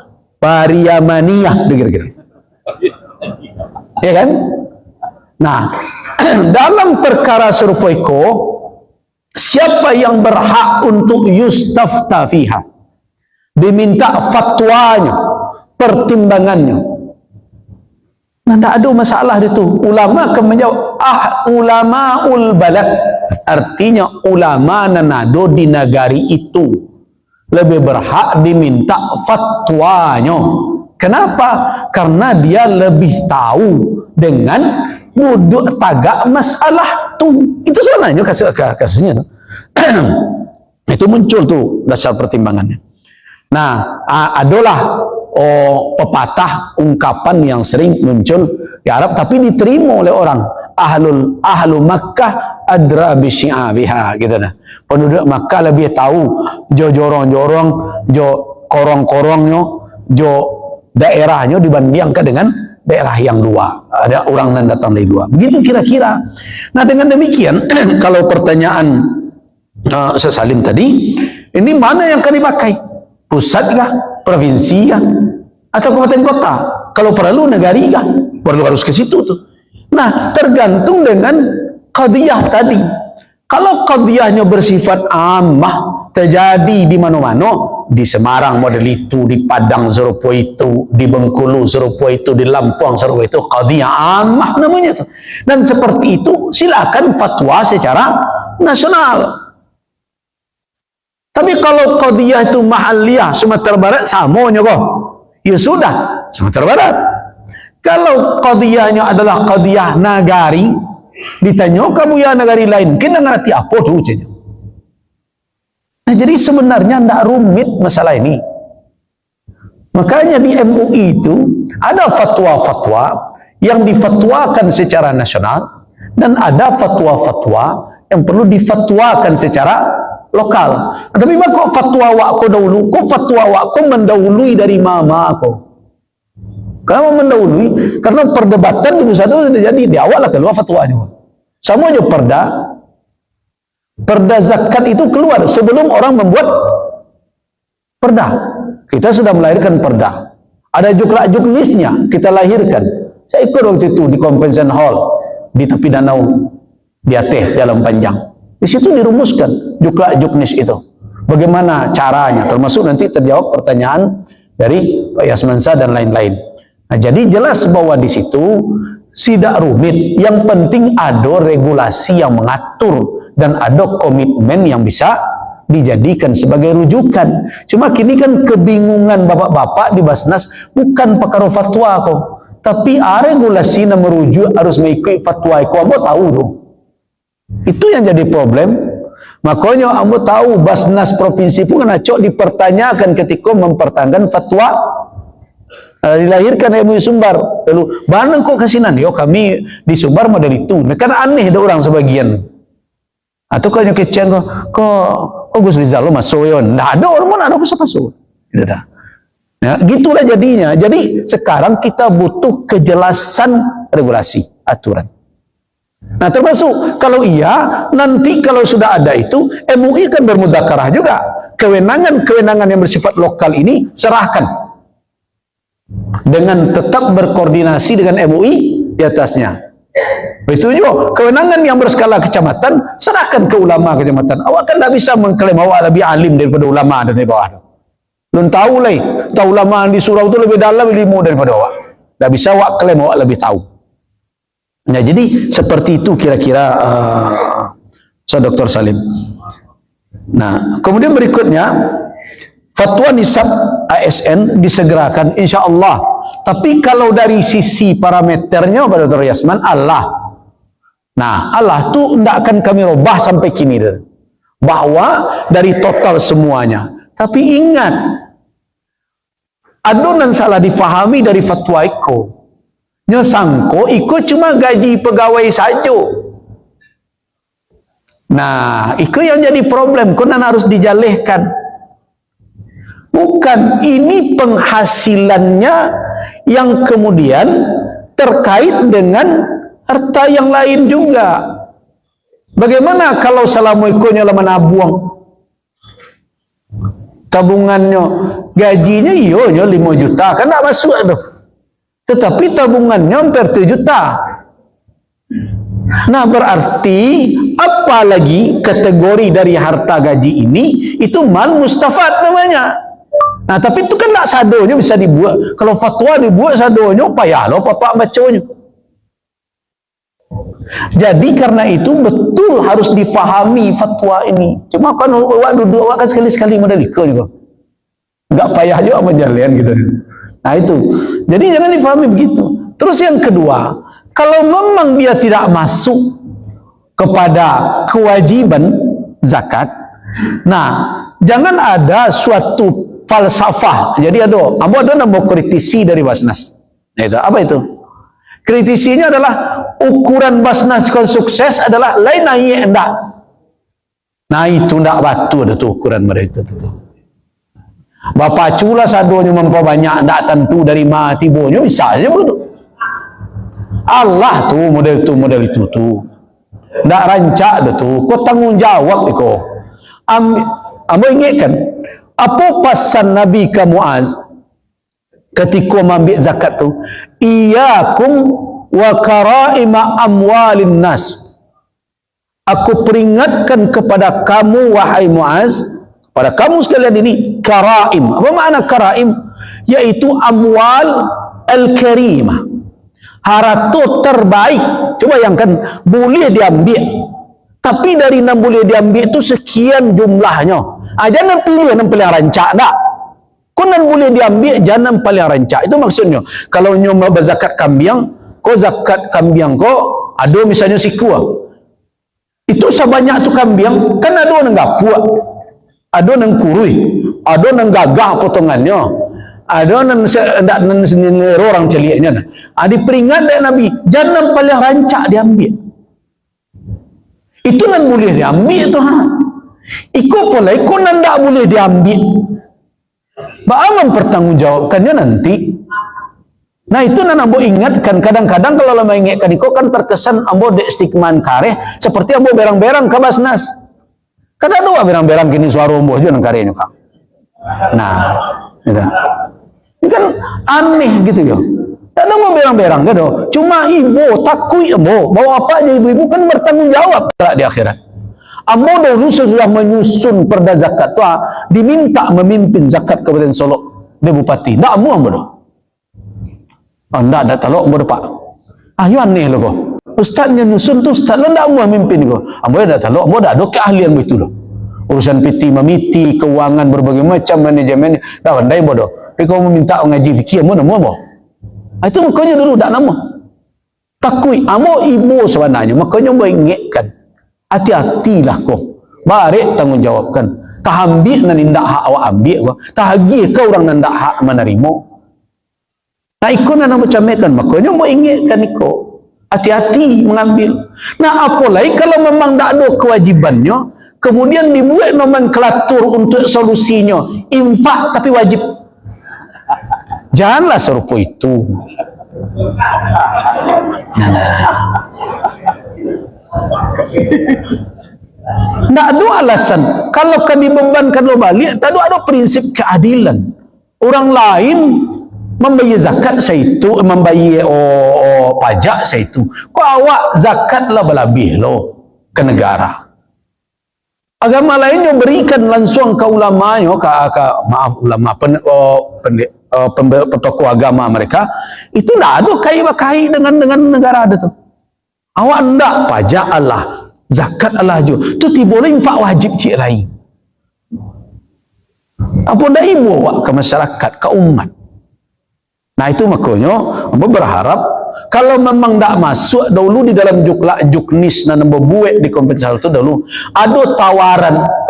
Pariyamaniyah, kira-kira. Ya kan? Nah, dalam perkara serupa itu, siapa yang berhak untuk yustafta fiha? Diminta fatwanya, pertimbangannya. Nah, tidak ada masalah itu. Ulama akan menjawab, ulamaul balad. Artinya ulama nanado di negari itu lebih berhak diminta fatwanya. Kenapa? Karena dia lebih tahu dengan duduk tagak masalah tu. Itu sebenarnya kasusnya tu. Itu muncul tu dasar pertimbangannya. Nah, adalah pepatah ungkapan yang sering muncul di Arab tapi diterima oleh orang. Ahlu Makkah adra bisyi'abiha gitu nah. Penduduk Makkah lebih tahu jo jorong-jorong, jo korong-korongnya, jo daerahnya dibandingkan dengan daerah yang luar. Ada orang yang datang dari luar. Begitu kira-kira. Nah, dengan demikian kalau pertanyaan Ustaz Salim tadi, ini mana yang akan dipakai? Pusat kah? Provinsi kah? Atau kabupaten kota? Kalau perlu negari kah? Perlu harus ke situ tuh. Nah, tergantung dengan qadiyah tadi. Kalau qadiyahnya bersifat ammah, terjadi di mana-mana, di Semarang model itu, di Padang serupa itu, di Bengkulu serupa itu, di Lampung serupa itu, qadiyah ammah namanya itu. Dan seperti itu silakan fatwa secara nasional. Tapi kalau qadiyah itu mahalliyah, Sumatera Barat samanya kok. Ya sudah, Sumatera Barat. Kalau qadiyahnya adalah qadiyah nagari, ditanya kamu ya nagari lain, kita ngerti apa tuh ujiannya. Nah, jadi sebenarnya tidak rumit masalah ini. Makanya di MUI itu ada fatwa-fatwa yang difatwakan secara nasional dan ada fatwa-fatwa yang perlu difatwakan secara lokal. Tapi kok fatwa awak kau dahulu, kok fatwa awak kau mendahului dari mama kau. Kenapa mendahului? Karena perdebatan itu satu terjadi di awal lah keluar fatwanya. Sama aja perda zakat itu keluar sebelum orang membuat perda. Kita sudah melahirkan perda. Ada juknisnya kita lahirkan. Saya ikut waktu itu di convention hall di tepi danau di Aceh dalam Panjang. Di situ dirumuskan juknis itu. Bagaimana caranya? Termasuk nanti terjawab pertanyaan dari Pak Yasmansa dan lain-lain. Nah, jadi jelas bahwa di situ tidak rumit. Yang penting ada regulasi yang mengatur dan ada komitmen yang bisa dijadikan sebagai rujukan. Cuma kini kan kebingungan bapak-bapak di Basnas bukan perkara fatwa kok, tapi regulasi yang merujuk harus mengikuti fatwa kok. Ambo tahu tuh. Itu yang jadi problem. Makanya ambo tahu Basnas provinsi pun kena cok dipertanyakan ketika mempertahankan fatwa dilahirkan MUI Sumbar. Lalu mana kok kasinan? Yo kami di Sumbar model itu. Kan aneh ada orang sebagian. Atau kalau kecian kok Gus Rizal lo masuk yon. Nah ada orang mana ada bisa masuk. Gitu dah. Ya, gitulah jadinya. Jadi sekarang kita butuh kejelasan regulasi aturan. Nah termasuk kalau iya nanti kalau sudah ada itu MUI kan bermuzakarah juga. Kewenangan yang bersifat lokal ini serahkan dengan tetap berkoordinasi dengan MUI di atasnya. Begitu juga kewenangan yang berskala kecamatan serahkan ke ulama kecamatan. Awak kan tidak bisa mengklaim awak lebih alim daripada ulama dan di bawah. Belum tahu lah, tahu ulama di surau itu lebih dalam ilmu daripada awak. Tidak bisa awak klaim awak lebih tahu. Nah jadi seperti itu kira-kira Dr. Salim. Nah kemudian berikutnya fatwa nisab ASN disegerakan insya Allah. Tapi kalau dari sisi parameternya Pak Dr. Yasman Allah. Nah Allah tu tidak akan kami robah sampai kini tu. Bahwa dari total semuanya. Tapi ingat adonan salah difahami dari fatwa Iko. Nyosangko Iko cuma gaji pegawai saja. Nah Iko yang jadi problem. Konan harus dijalihkan. Bukan, ini penghasilannya yang kemudian terkait dengan harta yang lain juga. Bagaimana kalau Assalamualaikumnya lah menabuang tabungannya, gajinya iya 5 juta kan tak masuk tu. Tetapi tabungannya hampir 7 juta. Nah berarti apalagi kategori dari harta gaji ini itu mal mustafad namanya. Nah tapi itu kan tak sadonya bisa dibuat. Kalau fatwa dibuat sadonya payah loh bapak bacanya. Jadi karena itu betul harus difahami fatwa ini. Cuma kan awak duduk awak kan sekali-sekali modalika juga. Enggak payah juga menjalian gitu. Nah itu. Jadi jangan difahami begitu. Terus yang kedua, kalau memang dia tidak masuk kepada kewajiban zakat, nah jangan ada suatu falsafah. Jadi ada nama kritisi dari Basnas. Itu apa itu? Kritisinya adalah ukuran Basnas kalau sukses adalah lain naik enggak. Nah itu enggak batu ada tuh ukuran mereka itu. Bapak cula sadonya memperbanyak enggak tentu dari mati bonyo bisa aja begitu. Allah tuh model itu tuh. Enggak rancak dah tuh. Kau tanggung jawab iko. Ambo ingatkan apa pesan Nabi ke Muaz ketika mengambil zakat tu? Iyakum wa karaima amwalin nas. Aku peringatkan kepada kamu wahai Muaz, pada kamu sekalian ini karaim. Apa makna karaim? Yaitu amwal al-karimah. Harta terbaik. Coba bayangkan boleh diambil. Tapi dari 6 boleh diambil itu sekian jumlahnya. Jangan pilih yang paling rancak tak. Kau nan boleh diambil jangan paling rancak. Itu maksudnya. Kalau nyoba berzakat kambing, kau zakat kambing kau ada misalnya siku. Itu sebanyak tu kambing kan ada yang gapuak, ada yang kurui, ada yang gagah potongannya, ada yang tidak orang celiknya. Diperingat dari Nabi jangan paling rancak diambil. Itu nan boleh diambil tu Iko pula, iko nanda boleh diambil. Bagaimana mempertanggungjawabkannya nanti? Nah itu nan ambo ingatkan, kadang-kadang kalau lama ingatkan iko kan terkesan ambo dek stigman kareh seperti ambo berang-berang ke Basnas. Kadang doa berang-berang kini suara ambo juga nang karehnya kak. Nah, gitu. Ini kan aneh gitu ya. Tak ada mau berang-berang gitu. Cuma ibu takui ambo bawa apa aja ibu-ibu kan bertanggung jawab di akhirat. Ambo dulu sudah menyusun perda zakat tuh diminta memimpin zakat Kabupaten Solok di bupati. Dak ambo doh. Anda ada talok ambo pak. Ayo aneh lo kok. Ustaznya nyusun tuh ustaz lo ndak mau memimpin kok. Ambo ada talok, ambo ada keahlian itu loh. Urusan piti memiti, keuangan berbagai macam manajemen. Dah pandai bodoh. Tapi kau meminta ngaji fikih ambo nak mau. Itu makanya dulu dak nama. Takui ambo ibu sebenarnya makanya ambo ingatkan. Hati-hatilah kau. Barek tanggungjawabkan. Tak ambil nan indak hak awak ambil kau. Tak hagi kau orang nan ndak hak menerima. Nah ikut nak macam kan makanya mau ingatkan ikut. Hati-hati mengambil. Nah apalagi kalau memang tak ada kewajibannya, kemudian dibuat nomenklatur untuk solusinya. Infak tapi wajib. Janganlah serupa itu. Tidak ada alasan. Kalau kami bebankan lo balik, tak ada prinsip keadilan. Orang lain membayar zakat saya itu, membayar pajak saya itu. Kok awak zakat lah berlebih lo ke negara. Agama lain yang berikan langsung ke ulama, maaf ulama, tokoh agama mereka, itu tidak ada kait dengan negara ada tu. Awak ndak pajak Allah, zakat Allah juga. Tu tidak boleh infak wajib cik lain. Apa ndak ibu awak ke masyarakat, ke umat. Nah itu makanya ambo berharap kalau memang tak masuk dahulu di dalam juknis dan membuat di kompensasi itu dahulu ada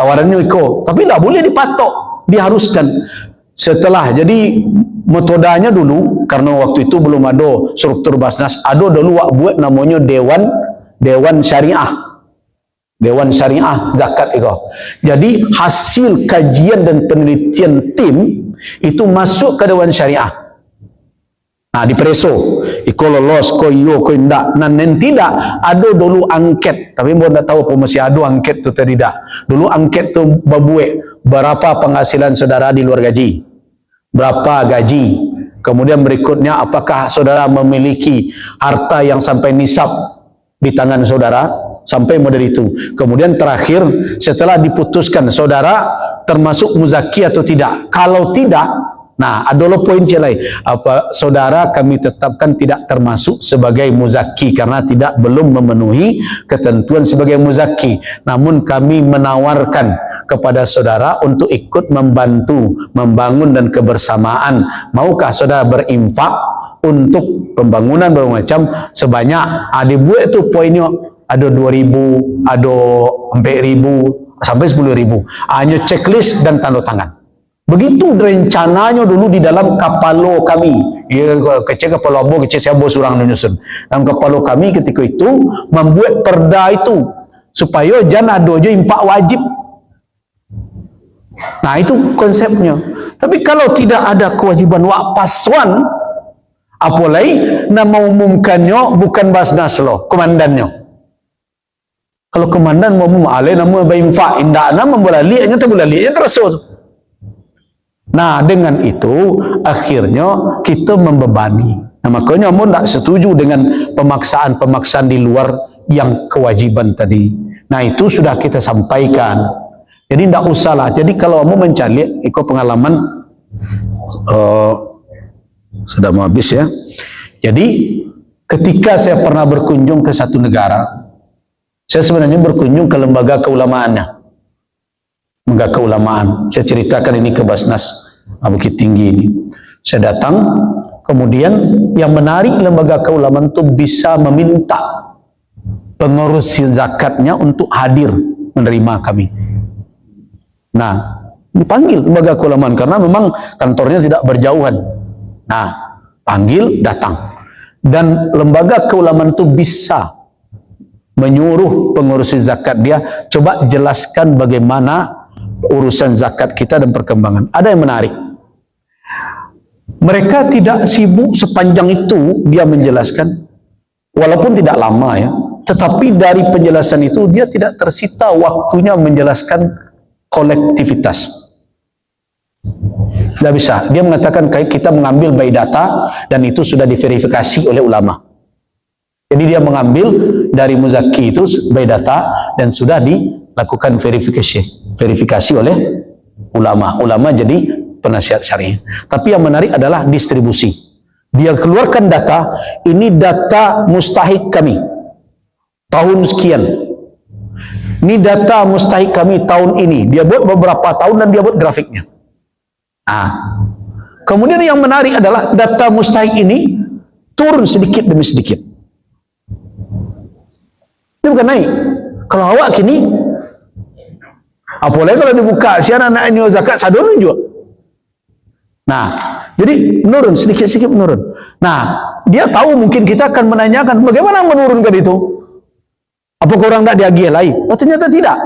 tawarannya iko, tapi tak boleh dipatok, diharuskan. Setelah jadi metodanya dulu karena waktu itu belum ada struktur Basnas, ada dulu buat namanya Dewan Syariah zakat iko. Jadi hasil kajian dan penelitian tim itu masuk ke Dewan Syariah. Nah, di preso, iko lolos, ko iyo, ko indak. Nah, tidak ada dulu angket. Tapi mau tak tahu apa masih ada angket tu tadi dah. Dulu angket tu berbuat berapa penghasilan saudara di luar gaji, berapa gaji. Kemudian berikutnya apakah saudara memiliki harta yang sampai nisab di tangan saudara, sampai model itu. Kemudian terakhir setelah diputuskan saudara termasuk muzaki atau tidak. Kalau tidak, nah, ada poin lain. Apa saudara kami tetapkan tidak termasuk sebagai muzaki karena belum memenuhi ketentuan sebagai muzaki. Namun kami menawarkan kepada saudara untuk ikut membantu membangun dan kebersamaan. Maukah saudara berinfak untuk pembangunan bermacam sebanyak dibuat itu poinnya ada 2.000, ada 4.000 sampai 10.000. Hanya checklist dan tanda tangan. Begitu rencananya dulu di dalam kapalo kami. Kecil kapalo abo, kecil saya bos orang menyusun. Dalam kapalo kami ketika itu membuat perda itu supaya jangan ada je infak wajib. Nah itu konsepnya. Tapi kalau tidak ada kewajiban wak paswan, apalagi nama umumkannya bukan Basnas lo, komandannya. Kalau komandan mau alih nama infak, indak nama boleh lihatnya tak boleh lihatnya terasa tu. Nah dengan itu akhirnya kita membebani. Nah makanya mau tak setuju dengan pemaksaan di luar yang kewajiban tadi. Nah itu sudah kita sampaikan. Jadi tidak usahlah. Jadi kalau mau mencari, ikut pengalaman sudah mau habis ya. Jadi ketika saya pernah berkunjung ke satu negara, saya sebenarnya berkunjung ke lembaga keulamaannya. Lembaga keulamaan. Saya ceritakan ini ke Basnas Bukit Tinggi ini. Saya datang, kemudian yang menarik lembaga keulamaan itu bisa meminta pengurus zakatnya untuk hadir menerima kami. Nah, dipanggil lembaga keulamaan karena memang kantornya tidak berjauhan. Nah, panggil, datang. Dan lembaga keulamaan itu bisa menyuruh pengurus zakat dia, coba jelaskan bagaimana urusan zakat kita dan perkembangan. Ada yang menarik. Mereka tidak sibuk sepanjang itu dia menjelaskan, walaupun tidak lama ya, tetapi dari penjelasan itu dia tidak tersita waktunya menjelaskan kolektivitas. Tidak bisa. Dia mengatakan kayak kita mengambil by data dan itu sudah diverifikasi oleh ulama. Jadi dia mengambil dari muzaki itu by data dan sudah dilakukan verifikasi oleh ulama. Ulama jadi penasihat syariah. Tapi yang menarik adalah distribusi. Dia keluarkan data, ini data mustahik kami tahun sekian. Ini data mustahik kami tahun ini. Dia buat beberapa tahun dan dia buat grafiknya. Kemudian yang menarik adalah data mustahik ini turun sedikit demi sedikit. Ini bukan naik. Kalau awak kini, apalagi kalau dibuka siapa anak nyo zakat sadon juga. Nah, jadi menurun sedikit-sedikit menurun. Nah, dia tahu mungkin kita akan menanyakan bagaimana menurunkan itu. Apakah orang tidak diagih lagi? Oh, ternyata tidak.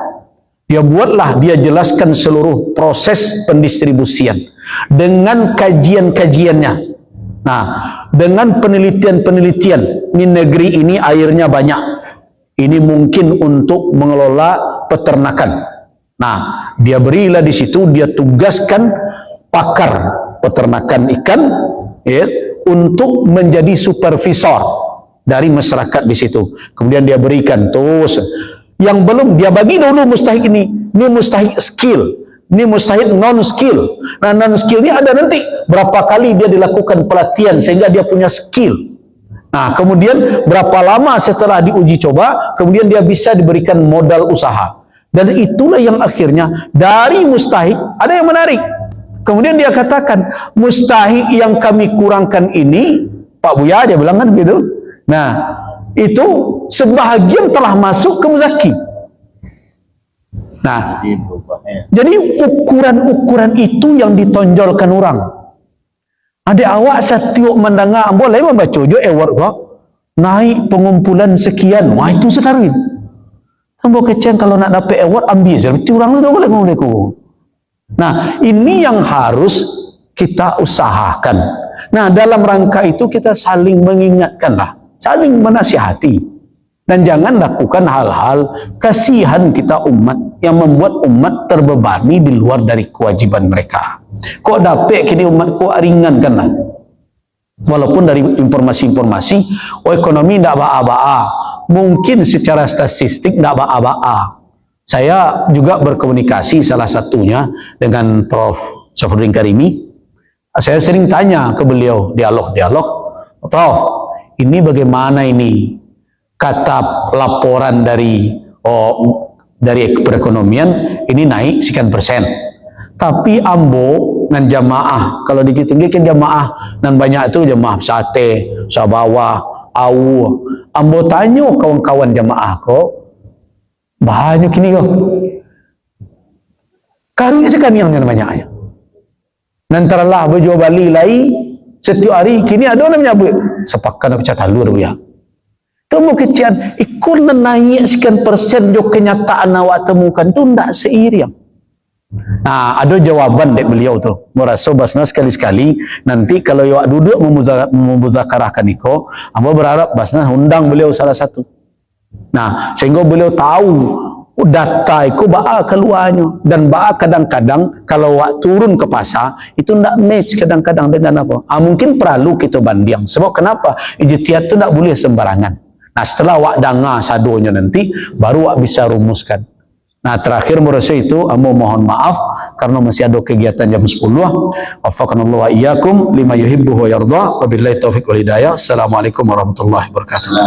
Dia buatlah, dia jelaskan seluruh proses pendistribusian dengan kajian-kajiannya. Nah, dengan penelitian-penelitian. Ini negeri ini airnya banyak. Ini mungkin untuk mengelola peternakan. Nah, dia berilah di situ, dia tugaskan pakar peternakan ikan ya, untuk menjadi supervisor dari masyarakat di situ. Kemudian dia berikan terus. Yang belum dia bagi dulu mustahik ini mustahik skill, ini mustahik non skill. Nah, non skill ini ada nanti berapa kali dia dilakukan pelatihan sehingga dia punya skill. Nah, kemudian berapa lama setelah diuji coba, kemudian dia bisa diberikan modal usaha. Dan itulah yang akhirnya dari mustahik ada yang menarik. Kemudian dia katakan mustahik yang kami kurangkan ini, Pak Buya dia bilang kan begitu. Nah, itu sebahagian telah masuk ke muzaki. Nah, jadi ukuran-ukuran itu yang ditonjolkan orang. Ada awak setiap mendengar, boleh membaca je award kok. Naik pengumpulan sekian, wah itu sedarin. Tambah kecil kalau nak dapat award ambil je. Berarti orang itu boleh ngomong. Nah, ini yang harus kita usahakan. Nah, dalam rangka itu kita saling mengingatkanlah, saling menasihati, dan jangan lakukan hal-hal kasihan kita umat yang membuat umat terbebani di luar dari kewajiban mereka. Kok dapat kini umat kok ringankanlah. Walaupun dari informasi-informasi, ekonomi tidak ba'a-ba'a, mungkin secara statistik tidak ba'a-ba'a. Saya juga berkomunikasi salah satunya dengan Prof. Syafruddin Karimi. Saya sering tanya ke beliau, dialog, Prof, ini bagaimana ini kata laporan dari perekonomian ini naik sekian persen, tapi ambo dan jamaah kalau dikit tinggi kan jamaah dan banyak itu jamaah sate, sabawa, awu. Ambo tanya kawan-kawan jamaah kok banyak ini kok karya sekali yang banyaknya. Nantilah berjual Bali lagi setiap hari kini ada namanya sepakan aku cat halur ya. Temu kecian ikut naik sekian persen jo kenyataan awak temukan tu tidak seiring. Nah, ada jawaban dek beliau tu. Merasa Basnas sekali-sekali nanti kalau awak duduk memuzakarahkan iko, amba berharap Basnas undang beliau salah satu. Nah, sehingga beliau tahu data itu ba'a keluarnya, dan ba'a kadang-kadang kalau awak turun ke pasar itu tidak match kadang-kadang dengan apa. Mungkin perlu kita banding. Sebab kenapa? Ijtihad itu tidak boleh sembarangan. Nah, setelah awak dengar sadonya nanti baru awak bisa rumuskan. Nah, terakhir merasa itu amba mohon maaf karena masih ada kegiatan jam 10. Wafaqanallahu wa iyyakum lima yuhibbu wa yarda. Wabillahi taufiq wal hidayah. Assalamualaikum warahmatullahi wabarakatuh.